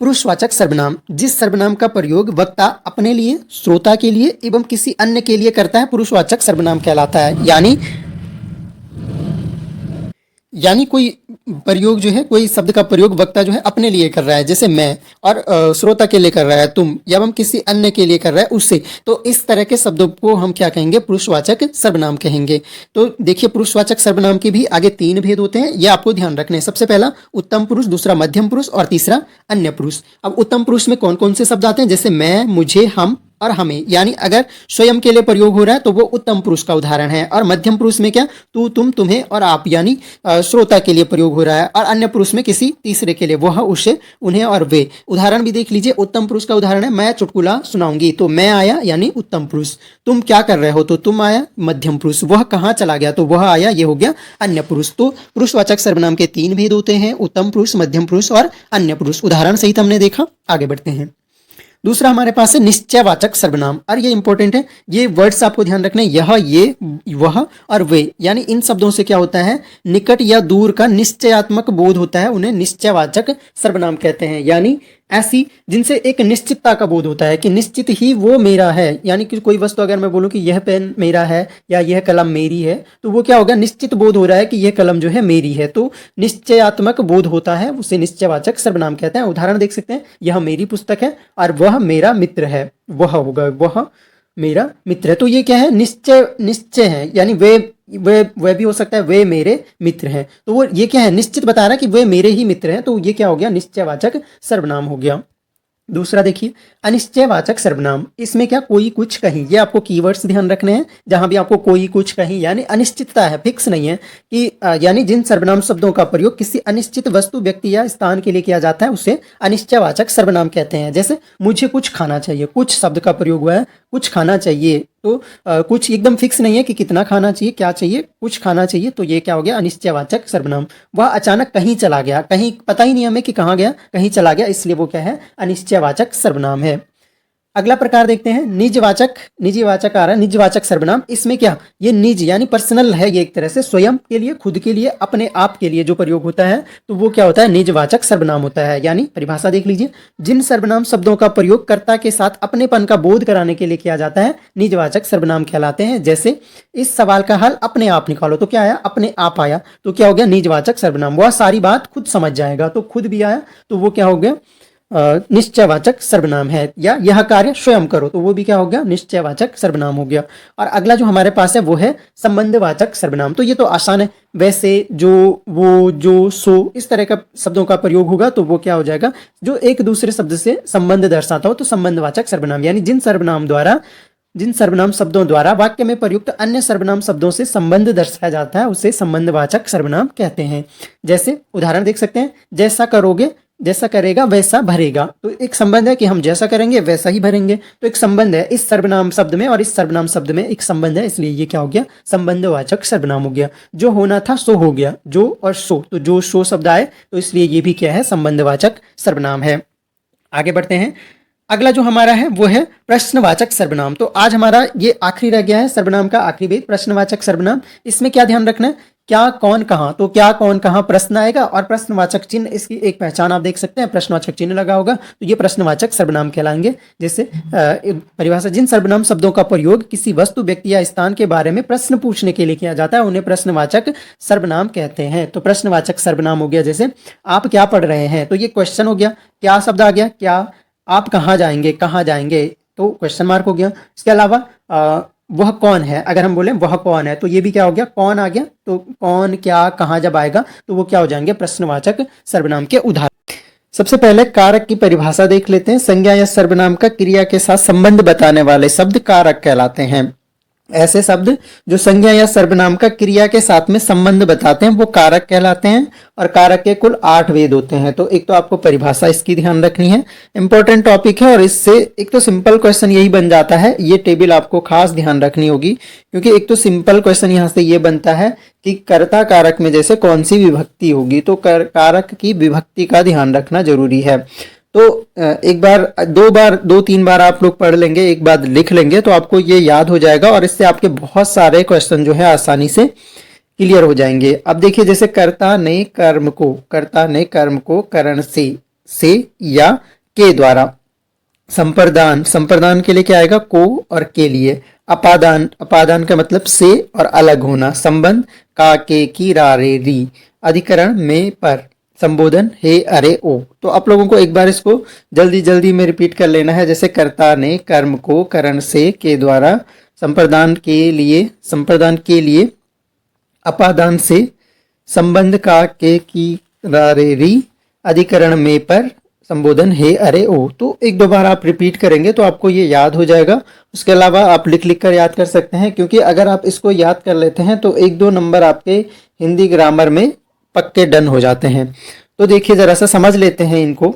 S1: पुरुषवाचक सर्वनाम। जिस सर्वनाम का प्रयोग वक्ता अपने लिए, श्रोता के लिए एवं किसी अन्य के लिए करता है पुरुषवाचक सर्वनाम कहलाता है। यानी यानी कोई प्रयोग जो है, कोई शब्द का प्रयोग वक्ता जो है अपने लिए कर रहा है, जैसे मैं, और श्रोता के लिए कर रहा है तुम, या हम किसी अन्य के लिए कर रहा है उससे, तो इस तरह के शब्दों को हम क्या कहेंगे, पुरुषवाचक सर्वनाम कहेंगे। तो देखिए पुरुषवाचक सर्वनाम के भी आगे 3 भेद होते हैं, ये आपको ध्यान रखने हैं। सबसे पहला उत्तम पुरुष, दूसरा मध्यम पुरुष और तीसरा अन्य पुरुष। अब उत्तम पुरुष में कौन कौन से शब्द आते हैं, जैसे मैं, मुझे, हम और हमें, यानी अगर स्वयं के लिए प्रयोग हो रहा है तो वो उत्तम पुरुष का उदाहरण है। और मध्यम पुरुष में क्या, तू, तुम, तुम्हें और आप, यानी श्रोता के लिए प्रयोग हो रहा है। और अन्य पुरुष में किसी तीसरे के लिए, वह, उसे, उन्हें और वे। उदाहरण भी देख लीजिए। उत्तम पुरुष का उदाहरण है, मैं चुटकुला सुनाऊंगी, तो मैं आया यानी उत्तम पुरुष। तुम क्या कर रहे हो, तो तुम आया, मध्यम पुरुष। वह कहाँ चला गया, तो वह आया, ये हो गया अन्य पुरुष। तो पुरुषवाचक सर्वनाम के 3 भेद होते हैं, उत्तम पुरुष, मध्यम पुरुष और अन्य पुरुष। उदाहरण सहित हमने देखा। आगे बढ़ते हैं। दूसरा हमारे पास है निश्चयवाचक सर्वनाम, और ये इंपॉर्टेंट है। ये वर्ड्स आपको ध्यान रखने, यह, ये, वह और वे, यानी इन शब्दों से क्या होता है, निकट या दूर का निश्चयात्मक बोध होता है, उन्हें निश्चयवाचक सर्वनाम कहते हैं। यानी ऐसी जिनसे एक निश्चितता का बोध होता है कि निश्चित ही वो मेरा है। यानी कि कोई वस्तु अगर मैं बोलूं कि यह पेन मेरा है या यह कलम मेरी है, तो वो क्या होगा, निश्चित बोध हो रहा है कि यह कलम जो है मेरी है। तो निश्चयात्मक बोध होता है, उसे निश्चयवाचक सर्वनाम कहते हैं। उदाहरण देख सकते हैं, यह मेरी पुस्तक है और वह मेरा मित्र है। वह होगा, वह मेरा मित्र है। तो ये क्या है, निश्चय, निश्चय है, यानी वे भी हो सकता है, वे मेरे मित्र हैं। तो वो ये क्या है, निश्चित बता रहा है कि वे मेरे ही मित्र हैं। तो ये क्या हो गया, निश्चयवाचक सर्वनाम हो गया। दूसरा देखिए अनिश्चयवाचक सर्वनाम। इसमें क्या, कोई, कुछ, कहीं। ये आपको कीवर्ड्स ध्यान रखने हैं। जहां भी आपको कोई, कुछ, कहीं, यानी अनिश्चितता है, फिक्स नहीं है कि यानी जिन सर्वनाम शब्दों का प्रयोग किसी अनिश्चित वस्तु, व्यक्ति या स्थान के लिए किया जाता है, उसे अनिश्चयवाचक सर्वनाम कहते हैं। जैसे मुझे कुछ खाना चाहिए, कुछ शब्द का प्रयोग हुआ है, कुछ खाना चाहिए। तो कुछ एकदम फिक्स नहीं है कि कितना खाना चाहिए, क्या चाहिए, कुछ खाना चाहिए। तो ये क्या हो गया, अनिश्चयवाचक सर्वनाम। वह अचानक कहीं चला गया, कहीं पता ही नहीं हमें कि कहाँ गया, कहीं चला गया, इसलिए वो क्या है, अनिश्चयवाचक सर्वनाम है। अगला प्रकार देखते हैं, निजवाचक। निजवाचक आ रहा है, निजवाचक सर्वनाम। इसमें क्या, ये निज यानी पर्सनल है, ये एक तरह से स्वयं के लिए, खुद के लिए, अपने आप के लिए जो प्रयोग होता है, तो वो क्या होता है, निजवाचक सर्वनाम होता है। यानी परिभाषा देख लीजिए, जिन सर्वनाम शब्दों का प्रयोग कर्ता के साथ अपनेपन का बोध कराने के लिए किया जाता है, निजवाचक सर्वनाम कहलाते हैं। जैसे इस सवाल का हल अपने आप निकालो, तो क्या आया, अपने आप आया। तो क्या हो गया, निजवाचक सर्वनाम। वह सारी बात खुद समझ जाएगा, तो खुद भी आया, तो वो क्या हो गया, निश्चयवाचक सर्वनाम है। या यह कार्य स्वयं करो, तो वो भी क्या हो गया, निश्चयवाचक सर्वनाम हो गया। और अगला जो हमारे पास है वो है संबंधवाचक सर्वनाम। तो ये तो आसान है, वैसे, जो, वो, जो, सो, इस तरह का शब्दों का प्रयोग होगा, तो वो क्या हो जाएगा, जो एक दूसरे शब्द से संबंध दर्शाता हो, तो संबंधवाचक सर्वनाम। यानी जिन सर्वनाम शब्दों द्वारा वाक्य में प्रयुक्त अन्य सर्वनाम शब्दों से संबंध दर्शाया जाता है, उसे संबंधवाचक सर्वनाम कहते हैं। जैसे उदाहरण देख सकते हैं, जैसा करोगे, जैसा करेगा वैसा भरेगा। तो एक संबंध है कि हम जैसा करेंगे वैसा ही भरेंगे। तो एक संबंध है इस सर्वनाम शब्द में और इस सर्वनाम शब्द में, एक संबंध है, इसलिए ये क्या हो गया, संबंधवाचक सर्वनाम हो गया। जो होना था सो हो गया, जो और सो, तो जो, सो शब्द आए, तो इसलिए ये भी क्या है, संबंधवाचक सर्वनाम है। आगे बढ़ते हैं। अगला जो हमारा है वो है प्रश्नवाचक सर्वनाम। तो आज हमारा ये आखिरी रह गया है सर्वनाम का आखिरी भेद, प्रश्नवाचक सर्वनाम। इसमें क्या ध्यान रखना है, क्या, कौन, कहाँ। तो क्या, कौन, कहाँ प्रश्न आएगा, और प्रश्नवाचक चिन्ह, इसकी एक पहचान आप देख सकते हैं, प्रश्नवाचक चिन्ह लगा होगा, तो ये प्रश्नवाचक सर्वनाम कहलाएंगे। जैसे परिभाषा, जिन सर्वनाम शब्दों का प्रयोग किसी वस्तु, व्यक्ति या स्थान के बारे में प्रश्न पूछने के लिए किया जाता है, उन्हें प्रश्नवाचक सर्वनाम कहते हैं। तो प्रश्नवाचक सर्वनाम हो गया, जैसे आप क्या पढ़ रहे हैं, तो ये क्वेश्चन हो गया, क्या शब्द आ गया, क्या। आप कहाँ जाएंगे, कहाँ जाएंगे, तो क्वेश्चन मार्क हो गया। इसके अलावा वह कौन है, अगर हम बोले वह कौन है, तो ये भी क्या हो गया, कौन आ गया। तो कौन, क्या, कहाँ जब आएगा, तो वो क्या हो जाएंगे, प्रश्नवाचक सर्वनाम के उदाहरण। सबसे पहले कारक की परिभाषा देख लेते हैं। संज्ञा या सर्वनाम का क्रिया के साथ संबंध बताने वाले शब्द कारक कहलाते हैं। ऐसे शब्द जो संज्ञा या सर्वनाम का क्रिया के साथ में संबंध बताते हैं, वो कारक कहलाते हैं। और कारक के कुल 8 भेद होते हैं। तो एक तो आपको परिभाषा इसकी ध्यान रखनी है, इंपॉर्टेंट टॉपिक है। और इससे एक तो सिंपल क्वेश्चन यही बन जाता है, ये टेबल आपको खास ध्यान रखनी होगी, क्योंकि एक तो सिंपल क्वेश्चन यहाँ से ये बनता है कि कर्ता कारक में जैसे कौन सी विभक्ति होगी, तो कारक की विभक्ति का ध्यान रखना जरूरी है। तो एक बार, दो तीन बार आप लोग पढ़ लेंगे, एक बार लिख लेंगे, तो आपको ये याद हो जाएगा और इससे आपके बहुत सारे क्वेश्चन जो है आसानी से क्लियर हो जाएंगे। अब देखिए, जैसे कर्ता ने कर्म को करण से या के द्वारा, संप्रदान के लिए क्या आएगा, को और के लिए, अपादान, अपादान का मतलब से और अलग होना। संबंध का, के, की, रा, रे, री। अधिकरण में, पर। संबोधन हे, अरे, ओ। तो आप लोगों को एक बार इसको जल्दी जल्दी में रिपीट कर लेना है। जैसे कर्ता ने कर्म को करण से के द्वारा, संप्रदान के लिए अपादान से, संबंध का, के, की, रा, रे, री। अधिकरण में, पर। संबोधन हे, अरे, ओ। तो एक दो बार आप रिपीट करेंगे तो आपको ये याद हो जाएगा। उसके अलावा आप लिख लिख कर याद कर सकते हैं, क्योंकि अगर आप इसको याद कर लेते हैं तो एक दो नंबर आपके हिंदी ग्रामर में पक्के डन हो जाते हैं। तो देखिए जरा सा समझ लेते हैं इनको।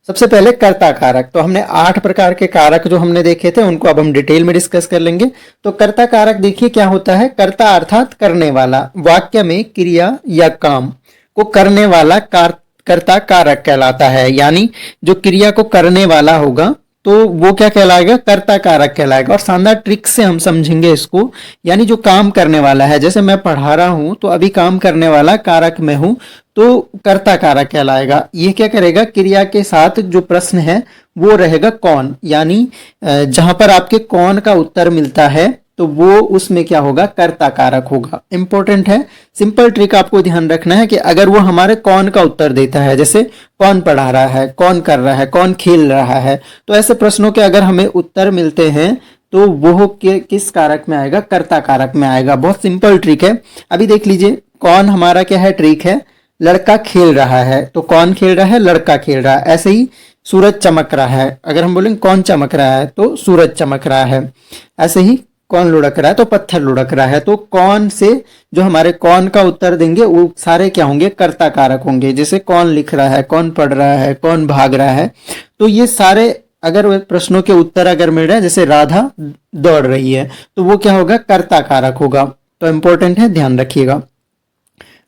S1: सबसे पहले कर्ता कारक। तो हमने 8 प्रकार के कारक जो हमने देखे थे उनको अब हम डिटेल में डिस्कस कर लेंगे। तो कर्ता कारक देखिए क्या होता है। कर्ता अर्थात करने वाला, वाक्य में क्रिया या काम को करने वाला कर्ता कारक कहलाता है। यानी जो क्रिया को करने वाला होगा तो वो क्या कहलाएगा, कर्ता कारक कहलाएगा। और शानदार ट्रिक से हम समझेंगे इसको। यानी जो काम करने वाला है, जैसे मैं पढ़ा रहा हूं तो अभी काम करने वाला कारक मैं हूं, तो कर्ता कारक कहलाएगा। ये क्या करेगा, क्रिया के साथ जो प्रश्न है वो रहेगा कौन। यानी जहां पर आपके कौन का उत्तर मिलता है तो वो उसमें क्या होगा, कर्ता कारक होगा। इंपॉर्टेंट है, सिंपल ट्रिक आपको ध्यान रखना है कि अगर वो हमारे कौन का उत्तर देता है, जैसे कौन पढ़ा रहा है, कौन कर रहा है, कौन खेल रहा है, तो ऐसे प्रश्नों के अगर हमें उत्तर मिलते हैं तो वो किस कारक में आएगा, कर्ता कारक में आएगा। बहुत सिंपल ट्रिक है। अभी देख लीजिए कौन हमारा क्या है, ट्रिक है। लड़का खेल रहा है तो कौन खेल रहा है, लड़का खेल रहा है। ऐसे ही सूरज चमक रहा है, अगर हम बोलेंगे कौन चमक रहा है तो सूरज चमक रहा है। ऐसे ही कौन लुढ़क रहा है तो पत्थर लुढ़क रहा है। तो कौन से जो हमारे कौन का उत्तर देंगे वो सारे क्या होंगे, कर्ता कारक होंगे। जैसे कौन लिख रहा है, कौन पढ़ रहा है, कौन भाग रहा है, तो ये सारे अगर प्रश्नों के उत्तर अगर मिल रहे हैं, जैसे राधा दौड़ रही है तो वो क्या होगा, कर्ता कारक होगा। तो इंपॉर्टेंट है, ध्यान रखिएगा।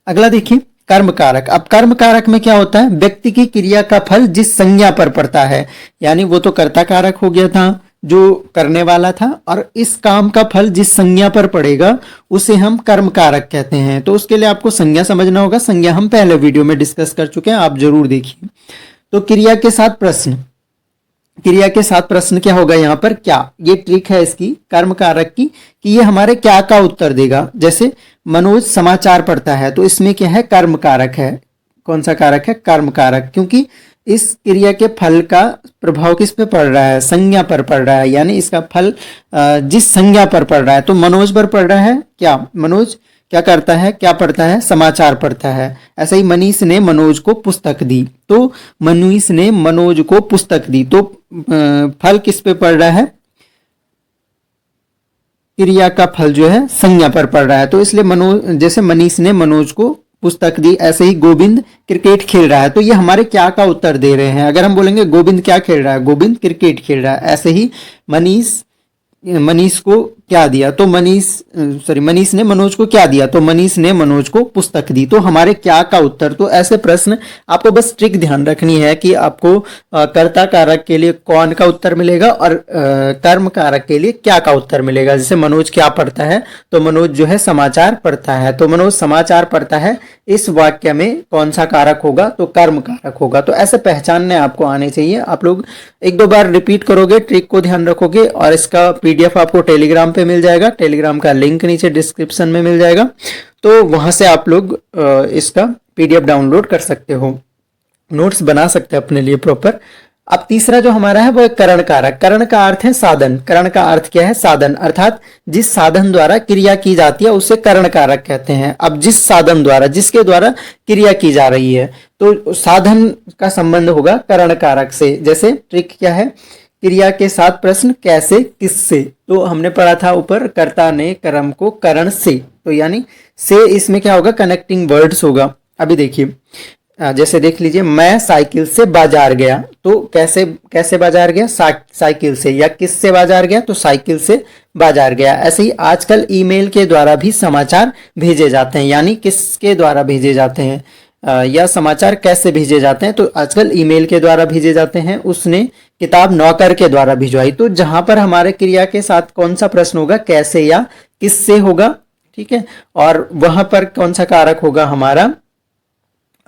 S1: अगला देखिए कर्म कारक। अब कर्म कारक में क्या होता है, व्यक्ति की क्रिया का फल जिस संज्ञा पर पड़ता है। यानी वो तो कर्ता कारक हो गया था जो करने वाला था, और इस काम का फल जिस संज्ञा पर पड़ेगा उसे हम कर्म कारक कहते हैं। तो उसके लिए आपको संज्ञा समझना होगा। संज्ञा हम पहले वीडियो में डिस्कस कर चुके हैं, आप जरूर देखिए। तो क्रिया के साथ प्रश्न, क्रिया के साथ प्रश्न क्या होगा यहाँ पर, क्या। ये ट्रिक है इसकी कर्म कारक की कि ये हमारे क्या का उत्तर देगा। जैसे मनोज समाचार पढ़ता है तो इसमें क्या है, कर्म कारक है। कौन सा कारक है, कर्म कारक, क्योंकि इस क्रिया के फल का प्रभाव किस पे पड़ रहा है, संज्ञा पर पड़ रहा है। यानी इसका फल जिस संज्ञा पर पड़ रहा है, तो मनोज पर पड़ रहा है। क्या मनोज क्या करता है, क्या पढ़ता है, समाचार पढ़ता है। ऐसे ही मनीष ने मनोज को पुस्तक दी, तो मनीष ने मनोज को पुस्तक दी, तो फल किस पे पड़ रहा है, क्रिया का फल जो है संज्ञा पर पड़ रहा है। तो इसलिए मनोज, जैसे मनीष ने मनोज को पुस्तक दी, ऐसे ही गोविंद क्रिकेट खेल रहा है, तो ये हमारे क्या का उत्तर दे रहे हैं। अगर हम बोलेंगे गोविंद क्या खेल रहा है, गोविंद क्रिकेट खेल रहा है। ऐसे ही मनीष को क्या दिया, तो मनीष ने मनोज को क्या दिया, तो मनीष ने मनोज को पुस्तक दी। तो हमारे क्या का उत्तर। तो ऐसे प्रश्न आपको बस ट्रिक ध्यान रखनी है कि आपको कर्ता कारक के लिए कौन का उत्तर मिलेगा और कर्म कारक के लिए क्या का उत्तर मिलेगा। जैसे मनोज क्या पढ़ता है, तो मनोज जो है समाचार पढ़ता है, तो मनोज समाचार पढ़ता है, इस वाक्य में कौन सा कारक होगा, तो कर्म कारक होगा। तो ऐसे पहचानने आपको आने चाहिए। आप लोग एक दो बार रिपीट करोगे, ट्रिक को ध्यान रखोगे, और इसका पीडीएफ आपको टेलीग्राम पे मिल जाएगा। टेलीग्राम का लिंक नीचे डिस्क्रिप्शन में मिल जाएगा, तो वहां से आप लोग इसका पीडीएफ डाउनलोड कर सकते हो, नोट्स बना सकते हैं अपने लिए प्रॉपर। अब तीसरा जो हमारा है वो है करण कारक। करण का अर्थ है साधन। करण का अर्थ क्या है, साधन, अर्थात जिस साधन द्वारा क्रिया की जाती है उसे करण कारक कहते हैं। अब जिस साधन द्वारा, जिसके द्वारा क्रिया की जा रही है, तो साधन का संबंध होगा करण कारक से। जैसे ट्रिक क्या है, क्रिया के साथ प्रश्न कैसे, किससे। तो हमने पढ़ा था ऊपर, कर्ता ने कर्म को करण से, तो यानी से इसमें क्या होगा, कनेक्टिंग वर्ड्स होगा। अभी देखिए जैसे देख लीजिए, मैं साइकिल से बाजार गया, तो कैसे बाजार गया, साइकिल से, या किससे बाजार गया, तो साइकिल से बाजार गया। ऐसे ही आजकल ईमेल के द्वारा भी समाचार भेजे जाते हैं, यानी किसके द्वारा भेजे जाते हैं, या समाचार कैसे भेजे जाते हैं, तो आजकल ईमेल के द्वारा भेजे जाते हैं। उसने किताब नौकर के द्वारा भिजवाई, तो जहां पर हमारे क्रिया के साथ कौन सा प्रश्न होगा, कैसे या किससे होगा, ठीक है। और वहां पर कौन सा कारक होगा हमारा,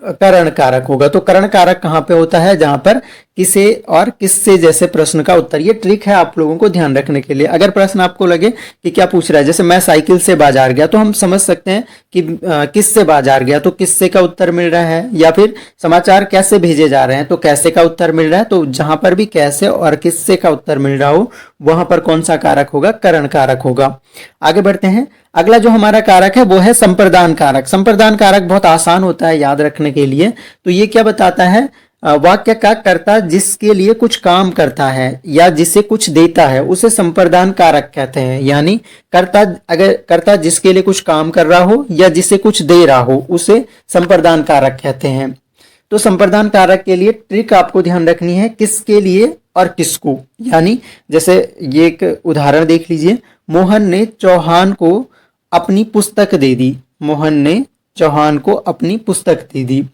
S1: करण कारक होगा। तो करण कारक कहाँ पे होता है? जहां पर किसे और किससे जैसे प्रश्न का उत्तर। ये ट्रिक है आप लोगों को ध्यान रखने के लिए। अगर प्रश्न आपको लगे कि क्या पूछ रहा है, जैसे मैं साइकिल से बाजार गया, तो हम समझ सकते हैं कि किससे बाजार गया, तो किससे का उत्तर मिल रहा है। या फिर समाचार कैसे भेजे जा रहे हैं, तो कैसे का उत्तर मिल रहा है। तो जहां पर भी कैसे और किससे का उत्तर मिल रहा हो, वहां पर कौन सा कारक होगा? करण कारक होगा। आगे बढ़ते हैं। अगला जो हमारा कारक है वो है संप्रदान कारक। संप्रदान कारक बहुत आसान होता है याद रखने के लिए। तो ये क्या बताता है? वाक्य का कर्ता जिसके लिए कुछ काम करता है या जिसे कुछ देता है उसे संप्रदान कारक कहते हैं। यानी कर्ता, अगर कर्ता जिसके लिए कुछ काम कर रहा हो या जिसे कुछ दे रहा हो उसे संप्रदान कारक कहते हैं। तो संप्रदान कारक के लिए ट्रिक आपको ध्यान रखनी है, किसके लिए और किसको। यानी जैसे ये एक उदाहरण देख लीजिए, मोहन ने चौहान को अपनी पुस्तक दे दी। मोहन ने चौहान को अपनी पुस्तक दे दी।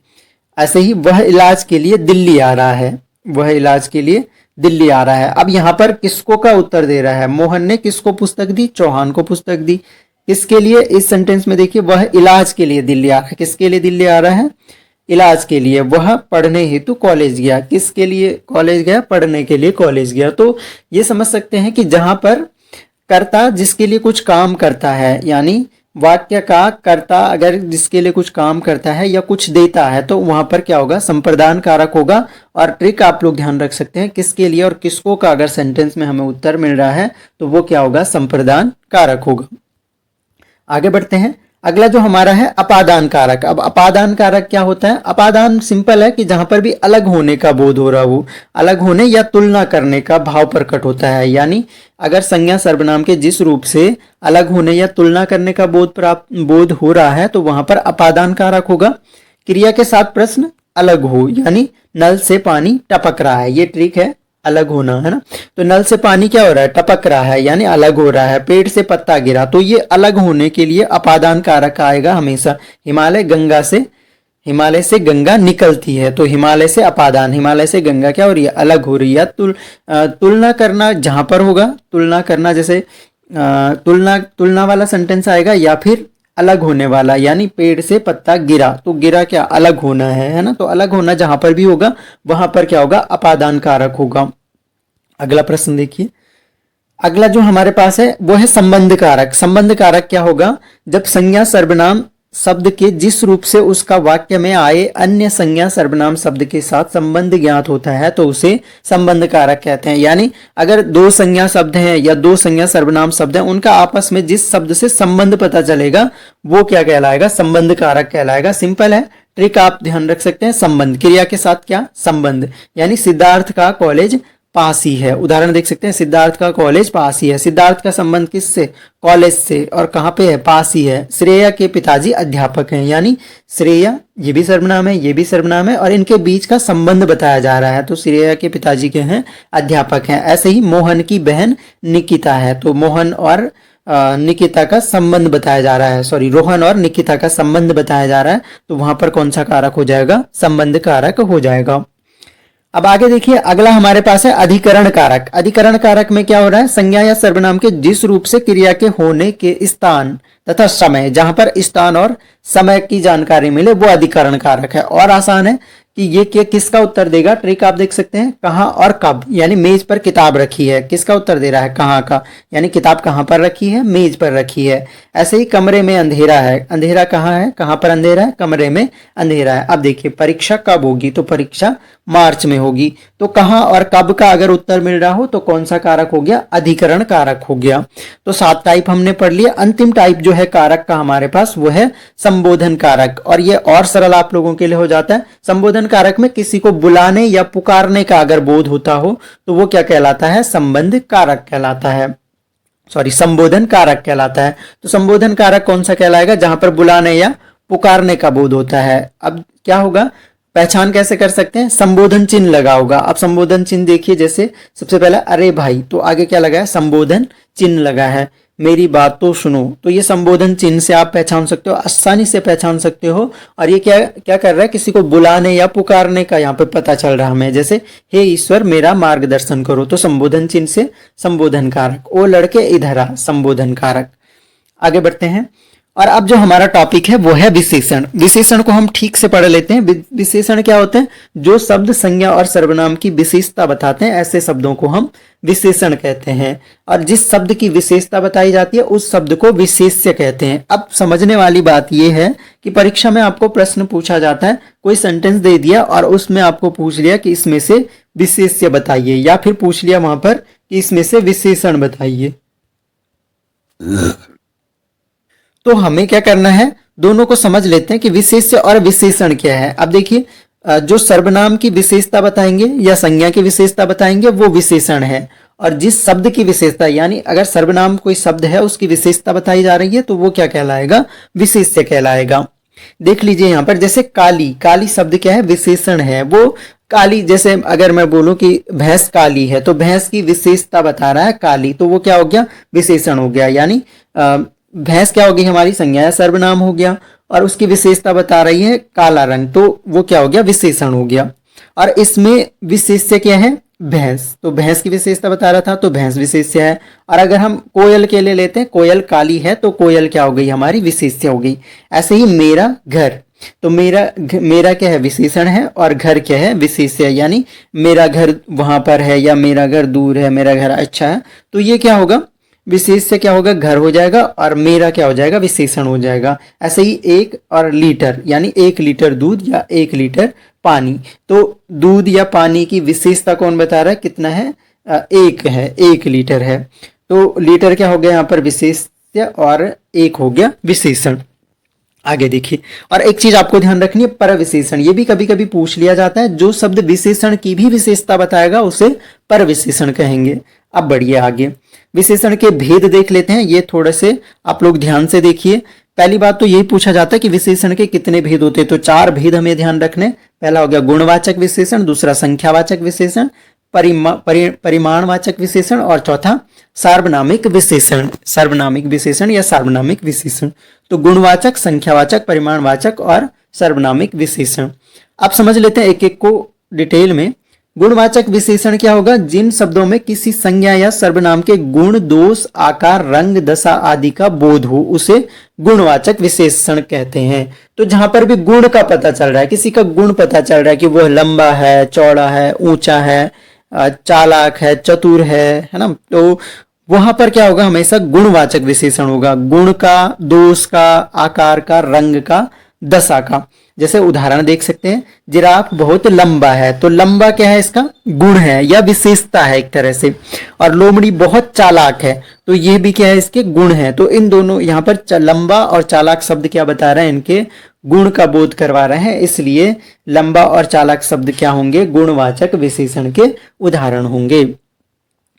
S1: ऐसे ही वह इलाज के लिए दिल्ली आ रहा है। वह इलाज के लिए दिल्ली आ रहा है। अब यहाँ पर किसको का उत्तर दे रहा है? मोहन ने किसको पुस्तक दी? चौहान को पुस्तक दी। किसके लिए? इस सेंटेंस में देखिए, वह इलाज के लिए दिल्ली आ रहा है। किसके लिए दिल्ली आ रहा है? इलाज के लिए। वह पढ़ने हेतु कॉलेज गया। किसके लिए कॉलेज गया? पढ़ने के लिए कॉलेज गया। तो ये समझ सकते हैं कि जहां पर कर्ता जिसके लिए कुछ काम करता है, यानी वाक्य का कर्ता अगर जिसके लिए कुछ काम करता है या कुछ देता है, तो वहां पर क्या होगा? संप्रदान कारक होगा। और ट्रिक आप लोग ध्यान रख सकते हैं, किसके लिए और किसको का अगर सेंटेंस में हमें उत्तर मिल रहा है तो वो क्या होगा? संप्रदान कारक होगा। आगे बढ़ते हैं। अगला जो हमारा है अपादान कारक। अब अपादान कारक क्या होता है? अपादान सिंपल है कि जहां पर भी अलग होने का बोध हो रहा हो, अलग होने या तुलना करने का भाव प्रकट होता है। यानी अगर संज्ञा सर्वनाम के जिस रूप से अलग होने या तुलना करने का बोध हो रहा है तो वहां पर अपादान कारक होगा। क्रिया के साथ प्रश्न अलग हो, यानी नल से पानी टपक रहा है, ये ट्रिक है अलग होना, है ना। तो नल से पानी क्या हो रहा है? टपक रहा है, यानी अलग हो रहा है। पेड़ से पत्ता गिरा, तो ये अलग होने के लिए अपादान कारक आएगा हमेशा। हिमालय से गंगा निकलती है, तो हिमालय से अपादान, हिमालय से गंगा क्या हो रही है? अलग हो रही है। तुलना करना जहां पर होगा, तुलना करना जैसे तुलना वाला सेंटेंस आएगा, या फिर अलग होने वाला, यानी पेड़ से पत्ता गिरा, तो गिरा क्या? अलग होना है ना। तो अलग होना जहां पर भी होगा वहां पर क्या होगा? अपादान कारक होगा। अगला प्रश्न देखिए। अगला जो हमारे पास है वो है संबंध कारक। संबंध कारक क्या होगा? जब संज्ञा सर्वनाम शब्द के जिस रूप से उसका वाक्य में आए अन्य संज्ञा सर्वनाम शब्द के साथ संबंध ज्ञात होता है तो उसे संबंध कारक कहते हैं। यानी अगर दो संज्ञा शब्द हैं या दो संज्ञा सर्वनाम शब्द हैं, उनका आपस में जिस शब्द से संबंध पता चलेगा वो क्या कहलाएगा? संबंध कारक कहलाएगा। सिंपल है, ट्रिक आप ध्यान रख सकते हैं। संबंध, क्रिया के साथ क्या? संबंध। यानी सिद्धार्थ का कॉलेज पास ही है। उदाहरण देख सकते हैं, सिद्धार्थ का कॉलेज पास ही है। सिद्धार्थ का संबंध किससे? कॉलेज से। और कहाँ पे है? पास ही है। श्रेया के पिताजी अध्यापक हैं, यानी श्रेया ये भी सर्वनाम है, ये भी सर्वनाम है, और इनके बीच का संबंध बताया जा रहा है। तो श्रेया के पिताजी के हैं अध्यापक हैं। ऐसे ही मोहन की बहन निकिता है, तो मोहन और निकिता का संबंध बताया जा रहा है। सॉरी, रोहन और निकिता का संबंध बताया जा रहा है, तो वहां पर कौन सा कारक हो जाएगा? संबंध कारक हो जाएगा। अब आगे देखिए, अगला हमारे पास है अधिकरण कारक। अधिकरण कारक में क्या हो रहा है? संज्ञा या सर्वनाम के जिस रूप से क्रिया के होने के स्थान तथा समय, जहां पर स्थान और समय की जानकारी मिले वो अधिकरण कारक है। और आसान है कि ये किसका उत्तर देगा? ट्रिक आप देख सकते हैं, कहाँ और कब। यानी मेज पर किताब रखी है, किसका उत्तर दे रहा है? कहाँ का, यानी किताब कहाँ पर रखी है? मेज पर रखी है। ऐसे ही कमरे में अंधेरा है, अंधेरा कहाँ है? कहाँ पर अंधेरा है? कमरे में अंधेरा है। अब देखिए, परीक्षा कब होगी? तो परीक्षा मार्च में होगी। तो कहाँ और कब का अगर उत्तर मिल रहा हो तो कौन सा कारक हो गया? अधिकरण कारक हो गया। तो 7 टाइप हमने पढ़ लिया। अंतिम टाइप जो है कारक का हमारे पास वो है संबोधन कारक। और ये और सरल आप लोगों के लिए हो जाता है। संबोधन कारक में किसी को बुलाने या पुकारने का अगर बोध होता हो तो वो क्या कहलाता है? संबंध कारक कहलाता है। सॉरी, संबोधन कारक कहलाता है। तो संबोधन कारक कौन सा कहलाएगा? जहां पर बुलाने या पुकारने का बोध होता है। अब क्या होगा? पहचान कैसे कर सकते हैं? संबोधन चिन्ह लगा होगा। अब संबोधन चिन्ह देखिए, जैसे सबसे पहला अरे भाई, तो आगे क्या लगा है? संबोधन चिन्ह लगा है। मेरी बात तो सुनो, तो ये संबोधन चिन्ह से आप पहचान सकते हो, आसानी से पहचान सकते हो। और ये क्या क्या कर रहा है? किसी को बुलाने या पुकारने का यहाँ पे पता चल रहा है हमें। जैसे हे ईश्वर मेरा मार्गदर्शन करो, तो संबोधन चिन्ह से संबोधन कारक। ओ लड़के इधर आ, संबोधन कारक। आगे बढ़ते हैं। और अब जो हमारा टॉपिक है वो है विशेषण। विशेषण को हम ठीक से पढ़ लेते हैं। विशेषण क्या होते हैं? जो शब्द संज्ञा और सर्वनाम की विशेषता बताते हैं, ऐसे शब्दों को हम विशेषण कहते हैं। और जिस शब्द की विशेषता बताई जाती है उस शब्द को विशेष्य कहते हैं। अब समझने वाली बात यह है कि परीक्षा में आपको प्रश्न पूछा जाता है, कोई सेंटेंस दे दिया और उसमें आपको पूछ लिया कि इसमें से विशेष्य बताइए, या फिर पूछ लिया वहां पर कि इसमें से विशेषण बताइए, तो हमें क्या करना है, दोनों को समझ लेते हैं कि विशेष्य और विशेषण क्या है। अब देखिए, जो सर्वनाम की विशेषता बताएंगे या संज्ञा की विशेषता बताएंगे वो विशेषण है, और जिस शब्द की विशेषता, यानी अगर सर्वनाम कोई शब्द है उसकी विशेषता बताई जा रही है तो वो क्या कहलाएगा? विशेष्य कहलाएगा। देख लीजिए यहाँ पर, जैसे काली, काली शब्द क्या है? विशेषण है। वो काली, जैसे अगर मैं बोलूं कि भैंस काली है तो भैंस की विशेषता बता रहा है काली, तो वो क्या हो गया? विशेषण हो गया। यानी भैंस क्या होगी? हमारी संज्ञा या सर्वनाम हो गया, और उसकी विशेषता बता रही है काला रंग, तो वो क्या हो गया? विशेषण हो गया। और इसमें विशेष्य क्या है? भैंस, तो भैंस की विशेषता बता रहा था तो भैंस विशेष्य है। और अगर हम कोयल के लिए लेते हैं, कोयल काली है तो कोयल क्या हो गई? हमारी विशेष्य हो गई। ऐसे ही मेरा घर, तो मेरा क्या है? विशेषण है, और घर क्या है? विशेष्य। यानी मेरा घर वहां पर है, या मेरा घर दूर है, मेरा घर अच्छा है, तो ये क्या होगा? विशेष्य क्या होगा? घर हो जाएगा, और मेरा क्या हो जाएगा? विशेषण हो जाएगा। ऐसे ही एक और लीटर, यानी 1 लीटर दूध या 1 लीटर पानी, तो दूध या पानी की विशेषता कौन बता रहा है? कितना है? 1 है, 1 लीटर है, तो लीटर क्या हो गया यहाँ पर? विशेष्य, और 1 हो गया विशेषण। आगे देखिए, और एक चीज आपको ध्यान रखनी है, पर विशेषण, ये भी कभी कभी पूछ लिया जाता है। जो शब्द विशेषण की भी विशेषता बताएगा उसे पर विशेषण कहेंगे। अब बढ़िए आगे, विशेषण के भेद देख लेते हैं। ये थोड़े से आप लोग ध्यान से देखिए। पहली बात तो यही पूछा जाता है कि विशेषण के कितने भेद होते हैं, तो 4 भेद हमें ध्यान रखने। पहला हो गया गुणवाचक विशेषण, दूसरा संख्यावाचक विशेषण, परिमाणवाचक विशेषण, और चौथा सार्वनामिक विशेषण। सार्वनामिक विशेषण या सार्वनामिक विशेषण, तो गुणवाचक, संख्यावाचक, परिमाणवाचक और सार्वनामिक विशेषण। अब समझ लेते हैं एक एक को डिटेल में। गुणवाचक विशेषण क्या होगा? जिन शब्दों में किसी संज्ञा या सर्वनाम के गुण, दोष, आकार, रंग, दशा आदि का बोध हो उसे गुणवाचक विशेषण कहते हैं। तो जहां पर भी गुण का पता चल रहा है, किसी का गुण पता चल रहा है कि वह लंबा है, चौड़ा है, ऊंचा है, चालाक है, चतुर है ना, तो वहां पर क्या होगा? हमेशा गुणवाचक विशेषण होगा। गुण का, दोष का, आकार का, रंग का, दशा का। जैसे उदाहरण देख सकते हैं, जिराफ बहुत लंबा है, तो लंबा क्या है? इसका गुण है या विशेषता है एक तरह से। और लोमड़ी बहुत चालाक है, तो ये भी क्या है? इसके गुण है। तो इन दोनों यहाँ पर लंबा और चालाक शब्द क्या बता रहे हैं? इनके गुण का बोध करवा रहे हैं, इसलिए लंबा और चालाक शब्द क्या होंगे? गुणवाचक विशेषण के उदाहरण होंगे।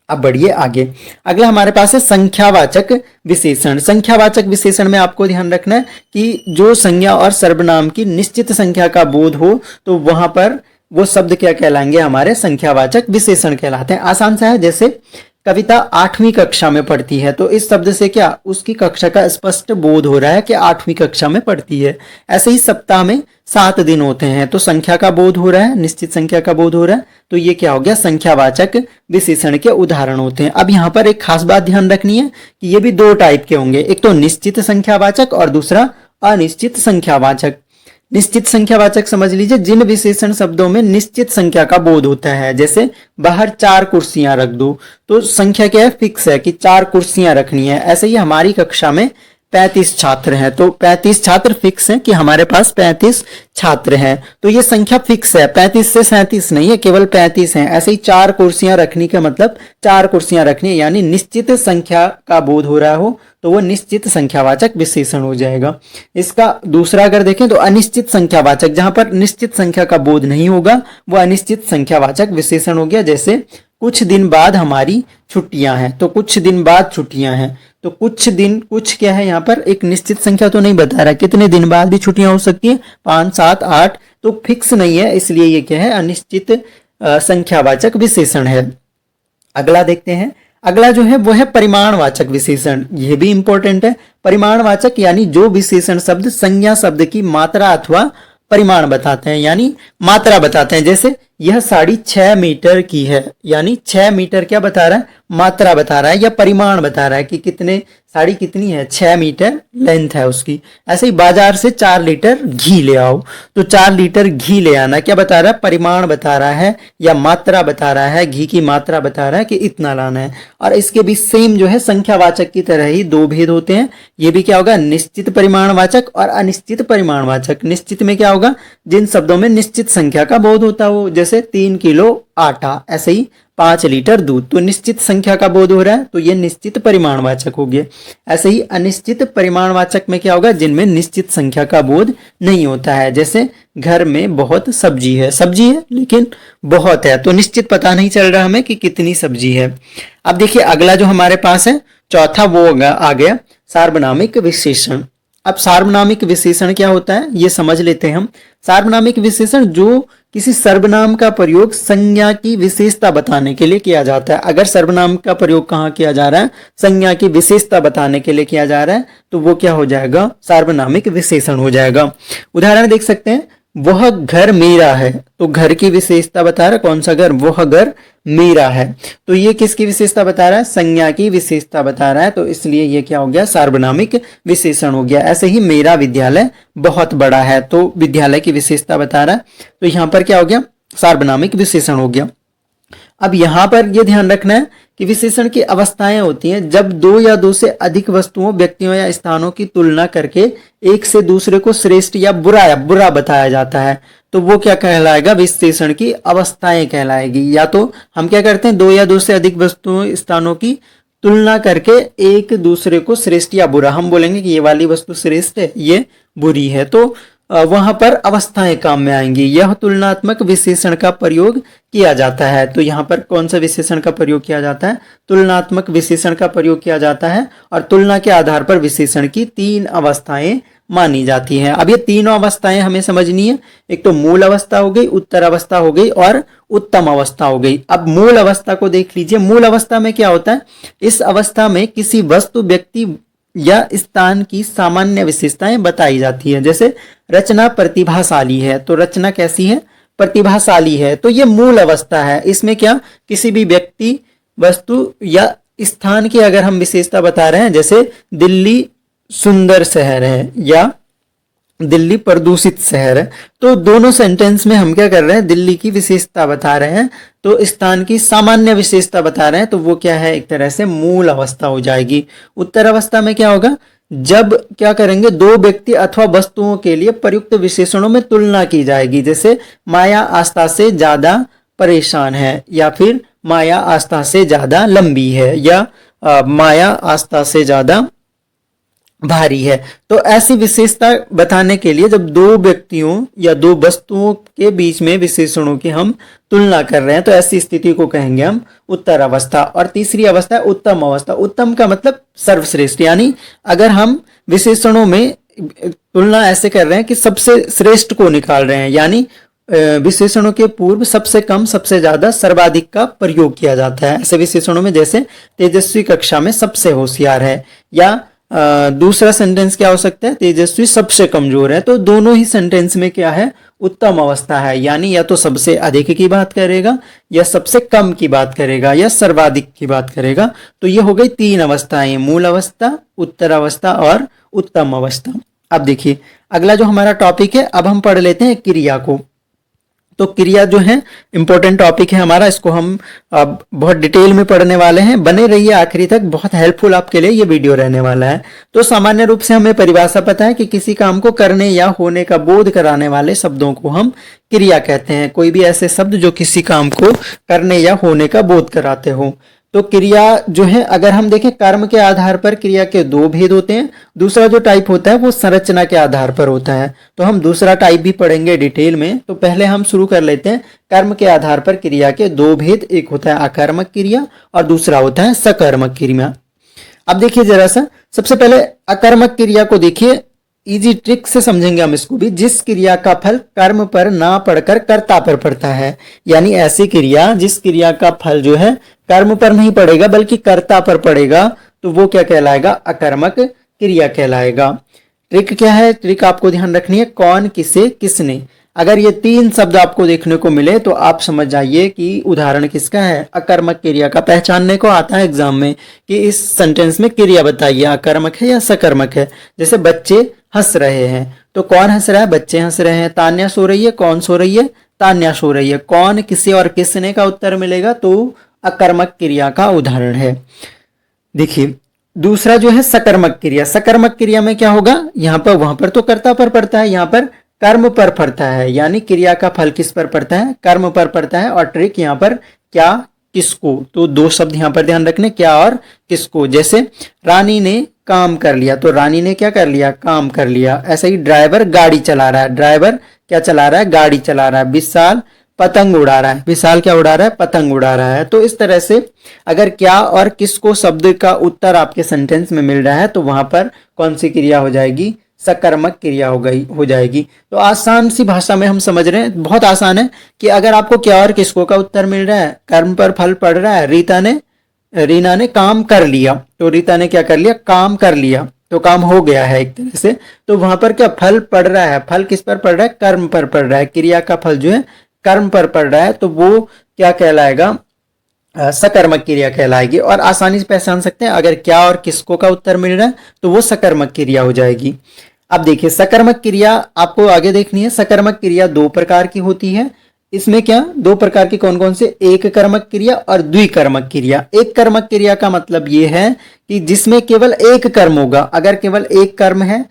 S1: अब बढ़िए आगे, अगला हमारे पास है संख्यावाचक विशेषण। संख्यावाचक विशेषण में आपको ध्यान रखना है कि जो संज्ञा और सर्वनाम की निश्चित संख्या का बोध हो तो वहां पर वो शब्द क्या कहलाएंगे? हमारे संख्यावाचक विशेषण कहलाते हैं। आसान सा है, जैसे कविता 8वीं कक्षा में पढ़ती है, तो इस शब्द से क्या? उसकी कक्षा का स्पष्ट बोध हो रहा है कि 8वीं कक्षा में पढ़ती है। ऐसे ही सप्ताह में 7 दिन होते हैं, तो संख्या का बोध हो रहा है, निश्चित संख्या का बोध हो रहा है, तो ये क्या हो गया? संख्यावाचक विशेषण के उदाहरण होते हैं। अब यहाँ पर एक खास बात ध्यान रखनी है कि ये भी 2 टाइप के होंगे, एक तो निश्चित संख्यावाचक और दूसरा अनिश्चित संख्यावाचक। निश्चित संख्यावाचक समझ लीजिए, जिन विशेषण शब्दों में निश्चित संख्या का बोध होता है। जैसे बाहर 4 कुर्सियां रख दो, तो संख्या क्या है? फिक्स है कि 4 कुर्सियां रखनी है। ऐसे ही हमारी कक्षा में 35 छात्र हैं, तो 35 छात्र फिक्स हैं कि हमारे पास 35 छात्र हैं, तो ये संख्या फिक्स है, 35 से 37 नहीं है, केवल 35 हैं। ऐसे ही 4 कुर्सियां रखने का मतलब 4 कुर्सियां रखनी, यानी निश्चित संख्या का बोध हो रहा हो तो वो निश्चित संख्यावाचक विशेषण हो जाएगा। इसका दूसरा अगर देखें तो अनिश्चित संख्यावाचक, जहां पर निश्चित संख्या का बोध नहीं होगा वो अनिश्चित संख्यावाचक विशेषण हो गया। जैसे कुछ दिन बाद हमारी छुट्टियां हैं, तो कुछ दिन बाद छुट्टियां हैं, तो कुछ दिन, कुछ क्या है यहाँ पर? एक निश्चित संख्या तो नहीं बता रहा, कितने दिन बाद भी छुट्टियां हो सकती है, 5, 7, 8, तो फिक्स नहीं है, इसलिए ये क्या है? अनिश्चित संख्यावाचक विशेषण है। अगला देखते हैं, अगला जो है वो है परिमाणवाचक विशेषण। यह भी इंपॉर्टेंट है। परिमाणवाचक यानी जो विशेषण शब्द संज्ञा शब्द की मात्रा अथवा परिमाण बताते हैं, यानी मात्रा बताते हैं। जैसे यह साड़ी 6 मीटर की है, यानी 6 मीटर क्या बता रहा है, मात्रा बता रहा है या परिमाण बता रहा है कि कितने साड़ी कितनी है, 6 मीटर लेंथ है उसकी। ऐसे ही बाजार से 4 लीटर घी ले आओ, तो 4 लीटर घी ले आना क्या बता रहा है, परिमाण बता रहा है या मात्रा बता रहा है, घी की मात्रा बता रहा है कि इतना लाना है। और इसके भी सेम जो है संख्यावाचक की तरह ही दो भेद होते हैं। ये भी क्या होगा, निश्चित परिमाणवाचक और अनिश्चित परिमाणवाचक। निश्चित में क्या होगा, जिन शब्दों में निश्चित संख्या का बोध होता हो, जैसे 3 किलो आटा, ऐसे ही 5 लीटर दूध, तो निश्चित संख्या का बोध हो रहा है, तो ये निश्चित परिमाणवाचक हो गया। ऐसे ही अनिश्चित परिमाणवाचक में क्या होगा, जिनमें निश्चित संख्या का बोध नहीं होता है, जैसे घर में बहुत सब्जी है, सब्जी है लेकिन बहुत है, तो निश्चित पता नहीं चल रहा हमें कि कितनी सब्जी है। अब देखिए अगला जो हमारे पास है चौथा, वो आ गया सार्वनामिक विशेषण। अब सार्वनामिक विशेषण क्या होता है ये समझ लेते हैं हम। सार्वनामिक विशेषण जो किसी सर्वनाम का प्रयोग संज्ञा की विशेषता बताने के लिए किया जाता है। अगर सर्वनाम का प्रयोग कहाँ किया जा रहा है, संज्ञा की विशेषता बताने के लिए किया जा रहा है, तो वो क्या हो जाएगा, सार्वनामिक विशेषण हो जाएगा। उदाहरण देख सकते हैं, वह घर मेरा है, तो घर की विशेषता बता रहा है, कौन सा घर, वह घर मेरा है, तो ये किसकी विशेषता बता रहा है, संज्ञा की विशेषता बता रहा है, तो इसलिए ये क्या हो गया, सार्वनामिक विशेषण हो गया। ऐसे ही मेरा विद्यालय बहुत बड़ा है, तो विद्यालय की विशेषता बता रहा है, तो यहां पर क्या हो गया, सार्वनामिक विशेषण हो गया। अब यहां पर यह ध्यान रखना है कि विशेषण की अवस्थाएं होती हैं जब दो या दो से अधिक वस्तुओं, व्यक्तियों या स्थानों की तुलना करके एक से दूसरे को श्रेष्ठ या बुरा बताया जाता है, तो वो क्या कहलाएगा, विशेषण की अवस्थाएं कहलाएगी। या तो हम क्या करते हैं, दो या दो से अधिक वस्तुओं, स्थानों की तुलना करके एक दूसरे को श्रेष्ठ या बुरा, हम बोलेंगे कि ये वाली वस्तु श्रेष्ठ है, ये बुरी है, तो वहां पर अवस्थाएं काम में आएंगी। यह तुलनात्मक विशेषण का प्रयोग किया जाता है, तो यहाँ पर कौन सा विशेषण का प्रयोग किया जाता है, तुलनात्मक विशेषण का प्रयोग किया जाता है। और तुलना के आधार पर विशेषण की 3 अवस्थाएं मानी जाती हैं। अब ये तीनों अवस्थाएं हमें समझनी है, एक तो मूल अवस्था हो गई, उत्तर अवस्था हो गई और उत्तम अवस्था हो गई। अब मूल अवस्था को देख लीजिए। मूल अवस्था में क्या होता है, इस अवस्था में किसी वस्तु, व्यक्ति या स्थान की सामान्य विशेषताएं बताई जाती है। जैसे रचना प्रतिभाशाली है, तो रचना कैसी है, प्रतिभाशाली है, तो ये मूल अवस्था है। इसमें क्या, किसी भी व्यक्ति, वस्तु या स्थान की अगर हम विशेषता बता रहे हैं, जैसे दिल्ली सुंदर शहर है या दिल्ली प्रदूषित शहर है, तो दोनों सेंटेंस में हम क्या कर रहे हैं, दिल्ली की विशेषता बता रहे हैं, तो स्थान की सामान्य विशेषता बता रहे हैं, तो वो क्या है, एक तरह से मूल अवस्था हो जाएगी। उत्तर अवस्था में क्या होगा, जब क्या करेंगे, दो व्यक्ति अथवा वस्तुओं के लिए प्रयुक्त विशेषणों में तुलना की जाएगी। जैसे माया आस्था से ज्यादा परेशान है, या फिर माया आस्था से ज्यादा लंबी है, या माया आस्था से ज्यादा भारी है। तो ऐसी विशेषता बताने के लिए जब दो व्यक्तियों या दो वस्तुओं के बीच में विशेषणों की हम तुलना कर रहे हैं, तो ऐसी स्थिति को कहेंगे हम उत्तर अवस्था। और तीसरी अवस्था है उत्तम अवस्था। उत्तम का मतलब सर्वश्रेष्ठ, यानी अगर हम विशेषणों में तुलना ऐसे कर रहे हैं कि सबसे श्रेष्ठ को निकाल रहे हैं, यानी विशेषणों के पूर्व सबसे कम, सबसे ज्यादा, सर्वाधिक का प्रयोग किया जाता है ऐसे विशेषणों में। जैसे तेजस्वी कक्षा में सबसे होशियार है, या दूसरा सेंटेंस क्या हो सकता है, तेजस्वी सबसे कमजोर है। तो दोनों ही सेंटेंस में क्या है, उत्तम अवस्था है, यानी या तो सबसे अधिक की बात करेगा, या सबसे कम की बात करेगा, या सर्वाधिक की बात करेगा। तो ये हो गई 3 अवस्थाएं, मूल अवस्था, उत्तर अवस्था और उत्तम अवस्था। अब देखिए अगला जो हमारा टॉपिक है, अब हम पढ़ लेते हैं क्रिया को। तो क्रिया जो है इंपॉर्टेंट टॉपिक है हमारा, इसको हम अब बहुत डिटेल में पढ़ने वाले हैं। बने रहिए आखिरी तक, बहुत हेल्पफुल आपके लिए ये वीडियो रहने वाला है। तो सामान्य रूप से हमें परिभाषा पता है कि किसी काम को करने या होने का बोध कराने वाले शब्दों को हम क्रिया कहते हैं। कोई भी ऐसे शब्द जो किसी काम को करने या होने का बोध कराते हो। तो क्रिया जो है, अगर हम देखें, कर्म के आधार पर क्रिया के 2 भेद होते हैं। दूसरा जो टाइप होता है वो संरचना के आधार पर होता है, तो हम दूसरा टाइप भी पढ़ेंगे डिटेल में। तो पहले हम शुरू कर लेते हैं कर्म के आधार पर क्रिया के 2 भेद। एक होता है अकर्मक क्रिया और दूसरा होता है सकर्मक क्रिया। अब देखिए जरा सा, सबसे पहले अकर्मक क्रिया को देखिए, इजी ट्रिक से समझेंगे हम इसको भी। जिस क्रिया का फल कर्म पर ना पड़कर कर्ता पर पड़ता है, यानी ऐसी क्रिया जिस क्रिया का फल जो है कर्म पर नहीं पड़ेगा बल्कि कर्ता पर पड़ेगा, तो वो क्या कहलाएगा, अकर्मक क्रिया कहलाएगा। ट्रिक क्या है, ट्रिक आपको ध्यान रखनी है, कौन, किसे, किसने। अगर ये 3 शब्द आपको देखने को मिले तो आप समझ जाइए कि उदाहरण किसका है, अकर्मक क्रिया का। पहचानने को आता है एग्जाम में कि इस सेंटेंस में क्रिया बताइए अकर्मक है या सकर्मक है। जैसे बच्चे हंस रहे हैं, तो कौन हंस रहा है, बच्चे हंस रहे हैं। तान्या सो रही है, कौन सो रही है, तान्या सो रही है। कौन, किसे और किसने का उत्तर मिलेगा, तो अकर्मक क्रिया का उदाहरण है। देखिए दूसरा जो है सकर्मक क्रिया। सकर्मक क्रिया में क्या होगा, यहाँ पर वहां पर तो कर्ता पर पड़ता है, यहाँ पर कर्म पर पड़ता है, यानी क्रिया का फल किस पर पड़ता है, कर्म पर पड़ता है। और ट्रिक यहाँ पर क्या, किसको, तो 2 शब्द यहाँ पर ध्यान रखने, क्या और किसको। जैसे रानी ने काम कर लिया, तो रानी ने क्या कर लिया, काम कर लिया। ऐसे ही ड्राइवर गाड़ी चला रहा है, ड्राइवर क्या चला रहा है, गाड़ी चला रहा है। विशाल पतंग उड़ा रहा है, विशाल क्या उड़ा रहा है, पतंग उड़ा रहा है। तो इस तरह से अगर क्या और किसको शब्द का उत्तर आपके सेंटेंस में मिल रहा है तो वहां पर कौन सी क्रिया हो जाएगी, सकर्मक क्रिया हो जाएगी। तो आसान सी भाषा में हम समझ रहे हैं, बहुत आसान है कि अगर आपको क्या और किसको का उत्तर मिल रहा है, कर्म पर फल पड़ रहा है, रीना ने काम कर लिया, तो रीता ने क्या कर लिया, काम कर लिया, तो काम हो गया है एक तरह से। तो वहां पर क्या फल पड़ रहा है, फल किस पर पड़ रहा है, कर्म पर पड़ रहा है। क्रिया का फल जो है कर्म पर पड़ रहा है, तो वो क्या कहलाएगा, सकर्मक क्रिया कहलाएगी। और आसानी से पहचान सकते हैं, अगर क्या और किसको का उत्तर मिल रहा है तो वो सकर्मक क्रिया हो जाएगी। अब देखिए सकर्मक क्रिया आपको आगे देखनी है। सकर्मक क्रिया 2 प्रकार की होती है। इसमें क्या 2 प्रकार की कौन कौन से, एक कर्मक क्रिया और द्विकर्मक क्रिया। एक कर्मक क्रिया का मतलब ये है कि जिसमें केवल एक कर्म होगा। अगर केवल एक कर्म है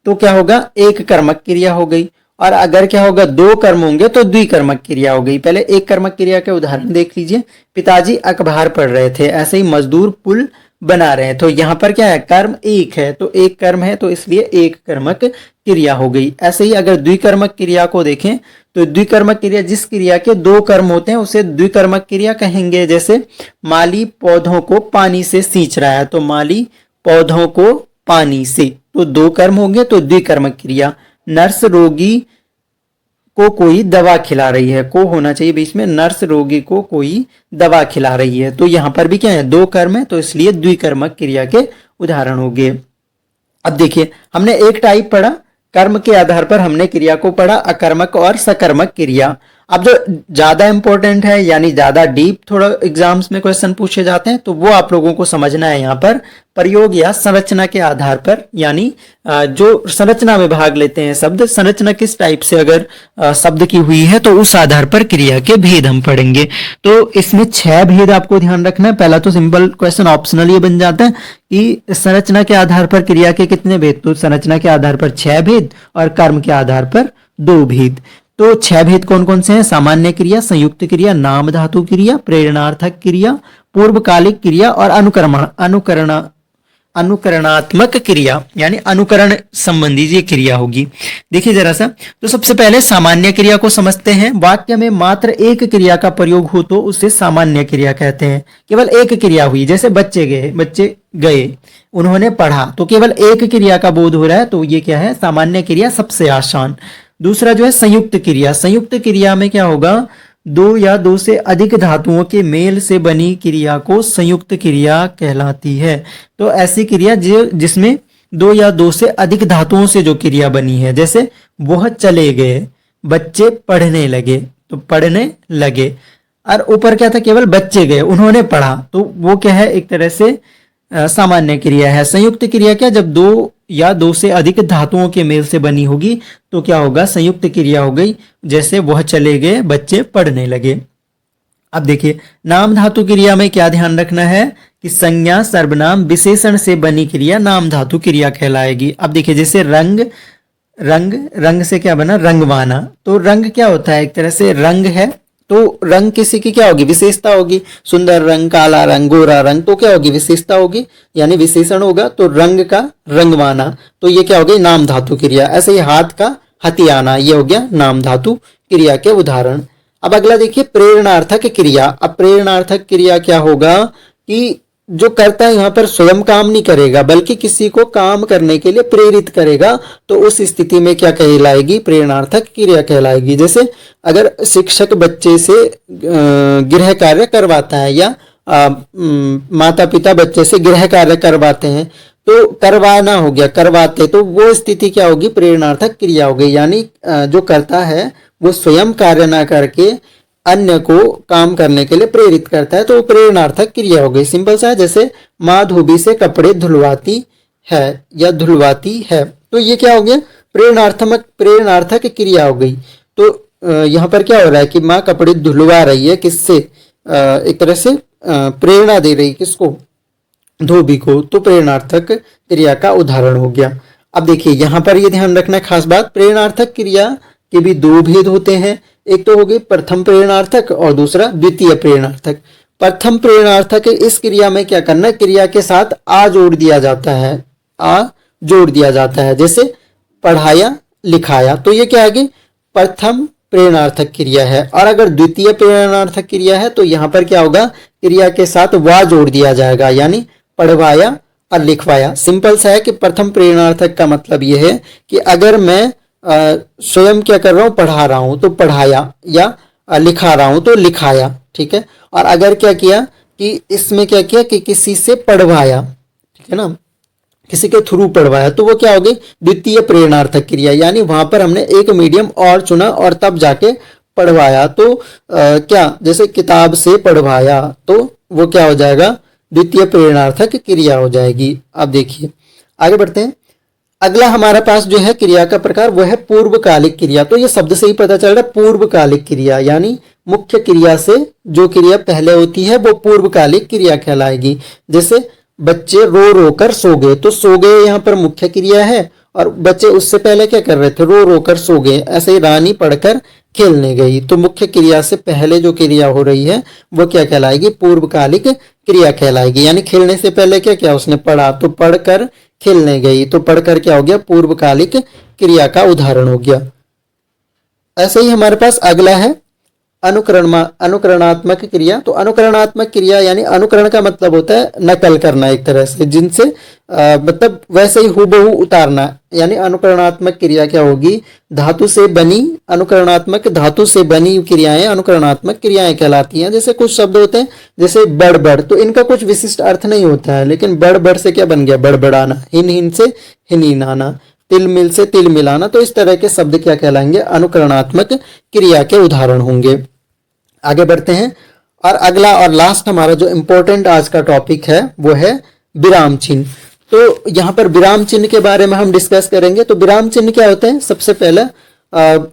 S1: तो क्या होगा, एक कर्मक क्रिया हो गई। और अगर क्या होगा, 2 कर्म होंगे तो द्विकर्मक क्रिया हो गई। पहले एक कर्मक क्रिया के उदाहरण देख लीजिए। पिताजी अखबार पढ़ रहे थे, ऐसे ही मजदूर पुल बना रहे हैं। तो यहाँ पर क्या है, कर्म एक है, तो एक कर्म है तो इसलिए एक कर्मक क्रिया हो गई। ऐसे ही अगर द्विकर्मक क्रिया को देखें तो द्विकर्मक क्रिया जिस क्रिया के 2 कर्म होते हैं उसे द्विकर्मक क्रिया कहेंगे। जैसे माली पौधों को पानी से सींच रहा है, तो माली पौधों को पानी से, तो 2 कर्म होंगे तो द्विकर्मक क्रिया। नर्स रोगी को कोई दवा खिला रही है, को होना चाहिए बीच में, नर्स रोगी को कोई दवा खिला रही है, तो यहां पर भी क्या है, 2 कर्म है तो इसलिए द्विकर्मक क्रिया के उदाहरण हो गए। अब देखिए हमने एक टाइप पढ़ा, कर्म के आधार पर हमने क्रिया को पढ़ा, अकर्मक और सकर्मक क्रिया। अब जो ज्यादा इंपॉर्टेंट है यानी ज्यादा डीप थोड़ा एग्जाम्स में क्वेश्चन पूछे जाते हैं तो वो आप लोगों को समझना है यहाँ पर प्रयोग या संरचना के आधार पर, यानी जो संरचना में भाग लेते हैं शब्द, संरचना किस टाइप से अगर शब्द की हुई है तो उस आधार पर क्रिया के भेद हम पढ़ेंगे। तो इसमें 6 भेद आपको ध्यान रखना है। पहला तो सिंपल क्वेश्चन ऑप्शनल ये बन जाता है कि संरचना के आधार पर क्रिया के कितने भेद, तो संरचना के आधार पर 6 भेद और कर्म के आधार पर 2 भेद। तो 6 भेद कौन कौन से हैं, सामान्य क्रिया, संयुक्त क्रिया, नाम धातु क्रिया, प्रेरणार्थक क्रिया, पूर्वकालिक क्रिया और अनुकरणात्मक क्रिया, यानी अनुकरण संबंधी ये क्रिया होगी। देखिए जरा सा, तो सबसे पहले सामान्य क्रिया को समझते हैं। वाक्य में मात्र एक क्रिया का प्रयोग हो तो उसे सामान्य क्रिया कहते हैं। केवल एक क्रिया हुई, जैसे बच्चे गए, उन्होंने पढ़ा, तो केवल एक क्रिया का बोध हो रहा है तो ये क्या है, सामान्य क्रिया, सबसे आसान। दूसरा जो है संयुक्त क्रिया। संयुक्त क्रिया में क्या होगा, 2 या 2 से अधिक धातुओं के मेल से बनी क्रिया को संयुक्त क्रिया कहलाती है। तो ऐसी क्रिया जिसमें 2 या 2 से अधिक धातुओं से जो क्रिया बनी है, जैसे वह चले गए, बच्चे पढ़ने लगे, तो पढ़ने लगे। और ऊपर क्या था, केवल बच्चे गए, उन्होंने पढ़ा, तो वो क्या है, एक तरह से सामान्य क्रिया है। संयुक्त क्रिया क्या, जब 2 या 2 से अधिक धातुओं के मेल से बनी होगी तो क्या होगा, संयुक्त क्रिया हो गई। जैसे वह चले गए, बच्चे पढ़ने लगे। अब देखिए नाम धातु क्रिया में क्या ध्यान रखना है कि संज्ञा सर्वनाम विशेषण से बनी क्रिया नाम धातु क्रिया कहलाएगी। अब देखिए जैसे रंग से क्या बना, रंगवाना, तो रंग क्या होता है, एक तरह से रंग है, तो रंग किसी की क्या होगी, विशेषता होगी। सुंदर रंग, काला रंग, गोरा रंग, तो क्या होगी, विशेषता होगी, यानी विशेषण होगा। तो रंग का रंगवाना, तो ये क्या हो गई, नाम धातु क्रिया। ऐसे ही हाथ का हथियाना, ये हो गया नाम धातु क्रिया के उदाहरण। अब अगला देखिए प्रेरणार्थक क्रिया। अब प्रेरणार्थक क्रिया क्या होगा कि जो करता है यहाँ पर स्वयं काम नहीं करेगा बल्कि किसी को काम करने के लिए प्रेरित करेगा, तो उस स्थिति में क्या कहलाएगी, प्रेरणार्थक क्रिया कहलाएगी। जैसे अगर शिक्षक बच्चे से गृह कार्य करवाता है या माता पिता बच्चे से गृह कार्य करवाते हैं, तो करवाना हो गया, करवाते, तो वो स्थिति क्या होगी, प्रेरणार्थक क्रिया हो गई। यानी जो करता है वो स्वयं कार्य ना करके अन्य को काम करने के लिए प्रेरित करता है, तो वो प्रेरणार्थक क्रिया हो गई। सिंपल सा है, जैसे माँ धोबी से कपड़े धुलवाती है या धुलवाती है, तो ये क्या हो गया, प्रेरणार्थक क्रिया हो गई। तो यहाँ पर क्या हो रहा है कि माँ कपड़े धुलवा रही है, किससे, एक तरह से प्रेरणा दे रही, किसको, धोबी को, तो प्रेरणार्थक क्रिया का उदाहरण हो गया। अब देखिए यहाँ पर ये ध्यान रखना खास बात, प्रेरणार्थक क्रिया के भी दो भेद होते हैं, एक तो हो गई प्रथम प्रेरणार्थक और दूसरा द्वितीय प्रेरणार्थक। प्रथम प्रेरणार्थक इस क्रिया में क्या करना है, क्रिया के साथ आ जोड़ दिया जाता है, आ जोड़ दिया जाता है, जैसे पढ़ाया लिखाया, तो ये क्या आ गई, प्रथम प्रेरणार्थक क्रिया है। और अगर द्वितीय प्रेरणार्थक क्रिया है तो यहाँ पर क्या होगा, क्रिया के साथ वा जोड़ दिया जाएगा, यानी पढ़वाया और लिखवाया। सिंपल सा है कि प्रथम प्रेरणार्थक का मतलब यह है कि अगर मैं स्वयं क्या कर रहा हूँ, पढ़ा रहा हूँ तो पढ़ाया, या लिखा रहा हूँ तो लिखाया, ठीक है। और अगर क्या किया कि इसमें क्या किया कि किसी से पढ़वाया, ठीक है ना, किसी के थ्रू पढ़वाया, तो वो क्या हो गई, द्वितीय प्रेरणार्थक क्रिया, यानी वहां पर हमने एक मीडियम और चुना और तब जाके पढ़वाया। तो क्या, जैसे किताब से पढ़वाया, तो वो क्या हो जाएगा, द्वितीय प्रेरणार्थक क्रिया हो जाएगी। अब देखिए आगे बढ़ते हैं। अगला हमारे पास जो है क्रिया का प्रकार वो है पूर्वकालिक क्रिया। तो ये शब्द से ही पता चल रहा है, पूर्वकालिक क्रिया यानी मुख्य क्रिया से जो क्रिया पहले होती है वो पूर्वकालिक क्रिया कहलाएगी। जैसे बच्चे रो रो कर सो गए, तो सो गए यहाँ पर मुख्य क्रिया है, और बच्चे उससे पहले क्या कर रहे थे, रो रो कर सो गए। ऐसे ही रानी पढ़कर खेलने गई, तो मुख्य क्रिया से पहले जो क्रिया हो रही है वो क्या कहलाएगी, पूर्वकालिक क्रिया कहलाएगी। यानी खेलने से पहले क्या किया उसने, पढ़ा, तो पढ़कर खेलने गई, तो पढ़कर क्या हो गया, पूर्वकालिक क्रिया का उदाहरण हो गया। ऐसे ही हमारे पास अगला है अनुकरणात्मक क्रिया। तो अनुकरणात्मक क्रिया यानी अनुकरण का मतलब होता है नकल करना, एक तरह से जिनसे मतलब वैसे ही हूबहू उतारना। यानी अनुकरणात्मक क्रिया क्या होगी, धातु से बनी, अनुकरणात्मक धातु से बनी क्रियाएं अनुकरणात्मक क्रियाएं कहलाती हैं। जैसे कुछ शब्द होते हैं, जैसे बड़बड़, तो इनका कुछ विशिष्ट अर्थ नहीं होता है, लेकिन बड़बड़ से क्या बन गया, बड़बड़ाना, हिन हिन से हिनीनाना, तिल मिल से तिल मिलाना, तो इस तरह के शब्द क्या कहलाएंगे, अनुकरणात्मक क्रिया के उदाहरण होंगे। आगे बढ़ते हैं, और अगला और लास्ट हमारा जो इम्पोर्टेंट आज का टॉपिक है वो है विराम चिन्ह। तो यहाँ पर विराम चिन्ह के बारे में हम डिस्कस करेंगे। तो विराम चिन्ह क्या होते हैं, सबसे पहले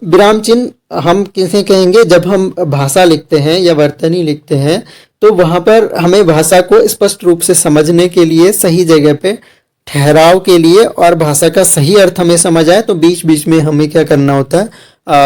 S1: विराम चिन्ह हम किसे कहेंगे, जब हम भाषा लिखते हैं या वर्तनी लिखते हैं तो वहाँ पर हमें भाषा को स्पष्ट रूप से समझने के लिए, सही जगह पे ठहराव के लिए और भाषा का सही अर्थ हमें समझ आए, तो बीच बीच में हमें क्या करना होता है,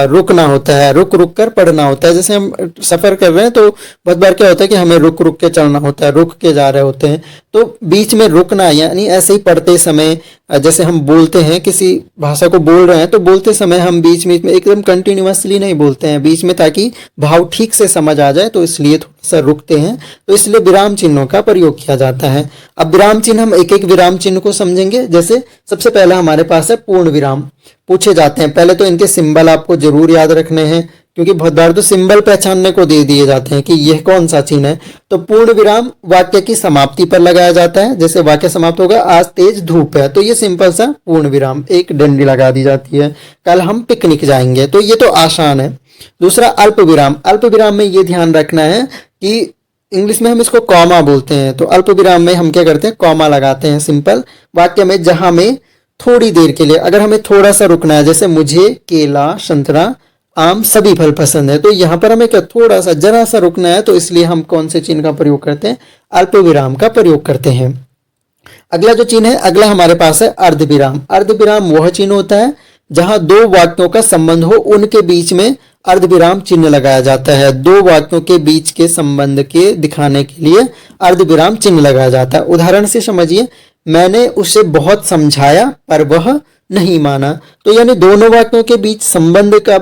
S1: रुकना होता है, रुक रुक कर पढ़ना होता है। जैसे हम सफ़र कर रहे हैं तो बहुत बार क्या होता है कि हमें रुक रुक के चलना होता है, रुक के जा रहे होते हैं, तो बीच में रुकना, यानी ऐसे ही पढ़ते समय जैसे हम बोलते हैं, किसी भाषा को बोल रहे हैं तो बोलते समय हम बीच बीच में एकदम कंटिन्यूअसली नहीं बोलते हैं, बीच में, ताकि भाव ठीक से समझ आ जाए, तो इसलिए थोड़ा सा रुकते हैं। तो इसलिए विराम चिन्हों का प्रयोग किया जाता है। अब विराम चिन्ह हम एक एक विराम चिन्ह को समझेंगे। जैसे सबसे पहला हमारे पास है पूर्ण विराम, पूछे जाते हैं। पहले तो इनके सिंबल आपको जरूर याद रखने हैं, क्योंकि बहुत बार तो सिंबल पहचानने को दे दिए जाते हैं कि यह कौन सा चिन्ह है। तो पूर्ण विराम वाक्य की समाप्ति पर लगाया जाता है। जैसे वाक्य समाप्त होगा, आज तेज धूप है, तो ये सिंपल सा पूर्ण विराम, एक डंडी लगा दी जाती है। कल हम पिकनिक जाएंगे, तो ये तो आसान है। दूसरा अल्प विराम। अल्प विराम में ये ध्यान रखना है कि इंग्लिश में हम इसको कॉमा बोलते हैं, तो अल्प विराम में हम क्या करते हैं, कॉमा लगाते हैं सिंपल वाक्य में, जहां में थोड़ी देर के लिए अगर हमें थोड़ा सा रुकना है, जैसे मुझे केला, संतरा, आम सभी फल पसंद है, तो यहाँ पर हमें क्या थोड़ा सा, जरा सा रुकना है, तो इसलिए हम कौन से चिन्ह का प्रयोग करते हैं, अल्प विराम का प्रयोग करते हैं। अगला जो चिन्ह है, अगला हमारे पास है अर्ध विराम। अर्ध विराम वह चिन्ह होता है जहां दो वाक्यों का संबंध हो, उनके बीच में अर्ध विराम चिन्ह लगाया जाता है। दो वाक्यों के बीच के संबंध के दिखाने के लिए अर्ध विराम चिन्ह लगाया जाता है। उदाहरण से समझिए, मैंने उसे बहुत समझाया पर वह नहीं माना, तो यानी दोनों वाक्यों के बीच संबंध का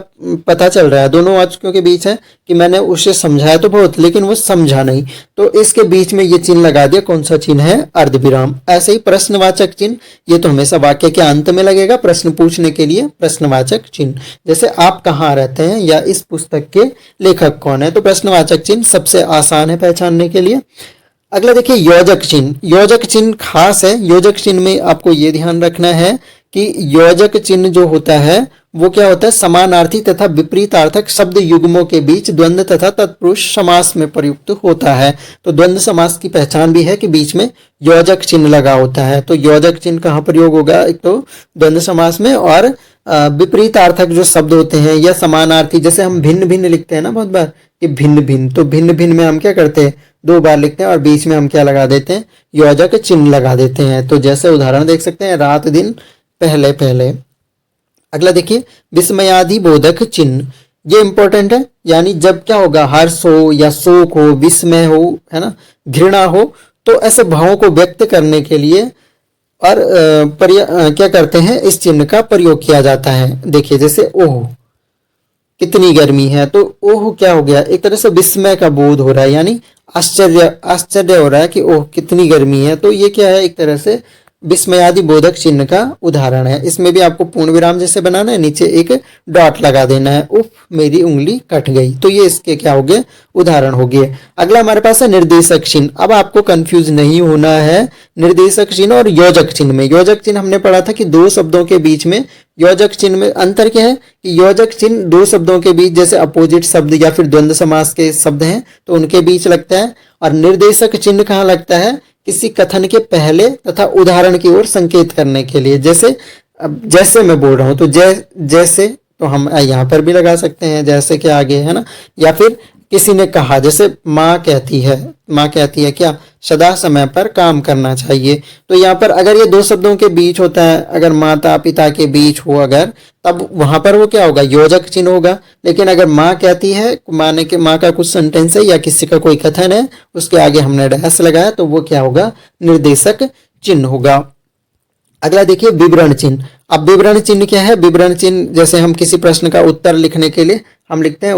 S1: पता चल रहा है। दोनों वाक्यों के बीच है कि मैंने उसे समझाया तो बहुत, लेकिन वो समझा नहीं, तो इसके बीच में ये चिन्ह लगा दिया। कौन सा चिन्ह है, अर्ध विराम। ऐसे ही प्रश्नवाचक चिन्ह, ये तो हमेशा वाक्य के अंत में लगेगा, प्रश्न पूछने के लिए प्रश्नवाचक चिन्ह। जैसे आप कहाँ रहते हैं या इस पुस्तक के लेखक कौन है, तो प्रश्नवाचक चिन्ह सबसे आसान है पहचानने के लिए। अगला देखिए योजक चिन्ह। योजक चिन्ह खास है। योजक चिन्ह में आपको ये ध्यान रखना है कि योजक चिन्ह जो होता है वो क्या होता है, समानार्थी तथा विपरीतार्थक शब्द युग्मों के बीच द्वंद्व तथा तत्पुरुष समास में प्रयुक्त होता है। तो द्वंद्व समास की पहचान भी है कि बीच में योजक चिन्ह लगा होता है। तो योजक चिन्ह कहाँ प्रयोग होगा, एक तो द्वंद्व समास में, और विपरीतार्थक जो शब्द होते हैं या समानार्थी, जैसे हम भिन्न भिन्न लिखते हैं ना बहुत बार कि भिन्न भिन्न, तो भिन्न भिन्न में हम क्या करते हैं, 2 बार लिखते हैं और बीच में हम क्या लगा देते हैं, योजक चिन्ह लगा देते हैं। तो जैसे उदाहरण देख सकते हैं, रात दिन पहले पहले। अगला देखिए, विस्मयादि बोधक चिन्ह, ये इंपॉर्टेंट है, यानी जब क्या होगा, हर्ष हो या शोक हो, विस्मय हो, है ना, घृणा हो, तो ऐसे भावों को व्यक्त करने के लिए और क्या करते हैं, इस चिन्ह का प्रयोग किया जाता है। देखिए जैसे ओह कितनी गर्मी है, तो ओह क्या हो गया, एक तरह से विस्मय का बोध हो रहा है, यानी आश्चर्य हो रहा है कि ओह कितनी गर्मी है। तो ये क्या है, एक तरह से विस्मयादि बोधक चिन्ह का उदाहरण है। इसमें भी आपको पूर्ण विराम जैसे बनाना है, नीचे एक डॉट लगा देना है, उफ मेरी उंगली कट गई। तो ये इसके क्या हो गए, उदाहरण हो गए। अगला हमारे पास है निर्देशक चिन्ह। अब आपको कंफ्यूज नहीं होना है निर्देशक चिन्ह और योजक चिन्ह में। योजक चिन्ह हमने पढ़ा था कि 2 शब्दों के बीच में, योजक चिन्ह में अंतर क्या है कि योजक चिन्ह 2 शब्दों के बीच, जैसे अपोजिट शब्द या फिर द्वंद्व समास के शब्द हैं तो उनके बीच लगता है, और निर्देशक चिन्ह कहाँ लगता है, किसी कथन के पहले तथा उदाहरण की ओर संकेत करने के लिए। जैसे अब जैसे मैं बोल रहा हूं तो जैसे, तो हम यहाँ पर भी लगा सकते हैं जैसे के आगे, है ना, या फिर किसी ने कहा, जैसे माँ कहती है क्या, सदा समय पर काम करना चाहिए। तो यहाँ पर अगर ये 2 शब्दों के बीच होता है, अगर माता पिता के बीच हो अगर, तब वहां पर वो क्या होगा, योजक चिन्ह होगा। लेकिन अगर माँ कहती है, माँ का कुछ सेंटेंस है या किसी का कोई कथन है, उसके आगे हमने डैश लगाया, तो वो क्या होगा, निर्देशक चिन्ह होगा। अगला देखिए विवरण चिन्ह। अब विवरण चिन्ह क्या है, विवरण चिन्ह जैसे हम किसी प्रश्न का उत्तर लिखने के लिए हम लिखते हैं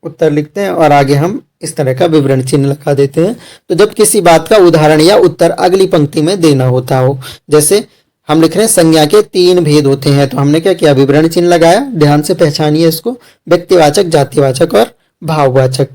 S1: उत्तर लिखते हैं और आगे हम इस तरह का विवरण चिन्ह लगा देते हैं। तो जब किसी बात का उदाहरण या उत्तर अगली पंक्ति में देना होता हो, जैसे हम लिख रहे हैं संज्ञा के 3 भेद होते हैं, तो हमने क्या किया, विवरण चिन्ह लगाया। ध्यान से पहचानिए इसको, व्यक्तिवाचक, जातिवाचक और भाववाचक।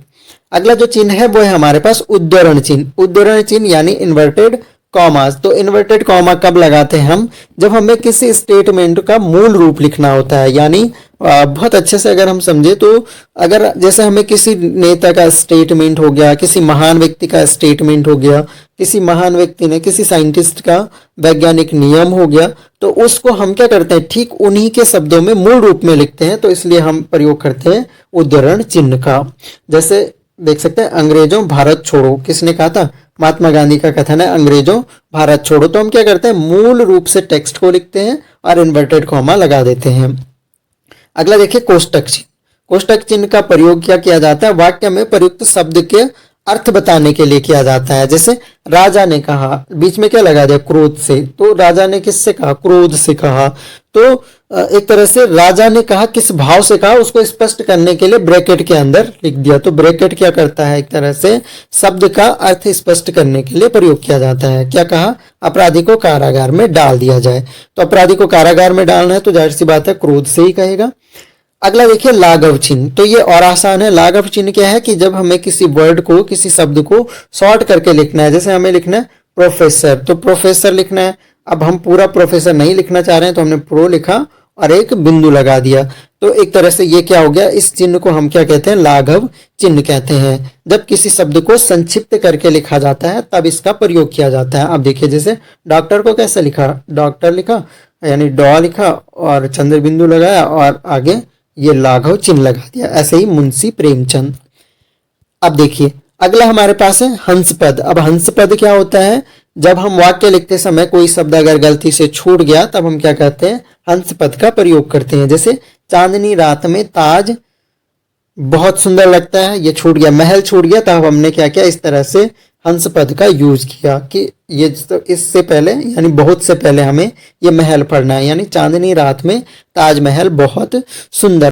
S1: अगला जो चिन्ह है वो है हमारे पास उद्धरण चिन्ह। उद्धरण चिन्ह यानी इन्वर्टेड कॉमास। तो इन्वर्टेड कॉमा कब लगाते हैं हम, जब हमें किसी स्टेटमेंट का मूल रूप लिखना होता है। यानी बहुत अच्छे से अगर हम समझे तो, अगर जैसे हमें किसी नेता का स्टेटमेंट हो गया, किसी महान व्यक्ति का स्टेटमेंट हो गया, किसी महान व्यक्ति ने, किसी साइंटिस्ट का वैज्ञानिक नियम हो गया, तो उसको हम क्या करते हैं, ठीक उन्हीं के शब्दों में मूल रूप में लिखते हैं। तो इसलिए हम प्रयोग करते हैं उद्धरण चिन्ह का। जैसे देख सकते हैं, अंग्रेजों भारत छोड़ो, किसने कहा था, महात्मा गांधी का कथन है, अंग्रेजों भारत छोड़ो। तो हम क्या करते हैं, मूल रूप से टेक्स्ट को लिखते हैं और इन्वर्टेड कॉमा लगा देते हैं। अगला देखिए कोष्टक चिन्ह। कोष्टक चिन्ह का प्रयोग क्या किया जाता है, वाक्य में प्रयुक्त शब्द के अर्थ बताने के लिए किया जाता है। जैसे राजा ने कहा, बीच में क्या लगा दिया, क्रोध से, तो राजा ने किससे कहा, क्रोध से कहा। तो एक तरह से राजा ने कहा, किस भाव से कहा, उसको स्पष्ट करने के लिए ब्रैकेट के अंदर लिख दिया। तो ब्रैकेट क्या करता है, एक तरह से शब्द का अर्थ स्पष्ट करने के लिए प्रयोग किया जाता है। क्या कहा, अपराधी को कारागार में डाल दिया जाए। तो अपराधी को कारागार में डालना है तो जाहिर सी बात है क्रोध से ही कहेगा। अगला देखिए लाघव चिन्ह। तो ये और आसान है। लाघव चिन्ह क्या है कि जब हमें किसी वर्ड को, किसी शब्द को शॉर्ट करके लिखना है, जैसे हमें लिखना है प्रोफेसर, तो प्रोफेसर लिखना है। अब हम पूरा प्रोफेसर नहीं लिखना चाह रहे हैं तो हमने प्रो लिखा और एक बिंदु लगा दिया। तो एक तरह से ये क्या हो गया, इस चिन्ह को हम क्या कहते हैं, लाघव चिन्ह कहते हैं। जब किसी शब्द को संक्षिप्त करके लिखा जाता है तब इसका प्रयोग किया जाता है। अब देखिए जैसे डॉक्टर को कैसे लिखा, डॉक्टर लिखा यानी डॉ लिखा और चंद्र बिंदु लगाया और आगे ये लाघव चिन्ह लगा दिया। ऐसे ही मुंशी प्रेमचंद। अब देखिए अगला हमारे पास है हंसपद। अब हंसपद क्या होता है, जब हम वाक्य लिखते समय कोई शब्द अगर गलती से छूट गया तब हम क्या कहते हैं, हंसपद का प्रयोग करते हैं। जैसे चांदनी रात में ताज बहुत सुंदर लगता है, ये छूट गया, महल छूट गया, तब हमने क्या किया, इस तरह से हंस पद का यूज किया कि ये तो इससे पहले यानी बहुत से पहले हमें ये महल पढ़ना है, यानी चांदनी रात में ताजमहल बहुत सुंदर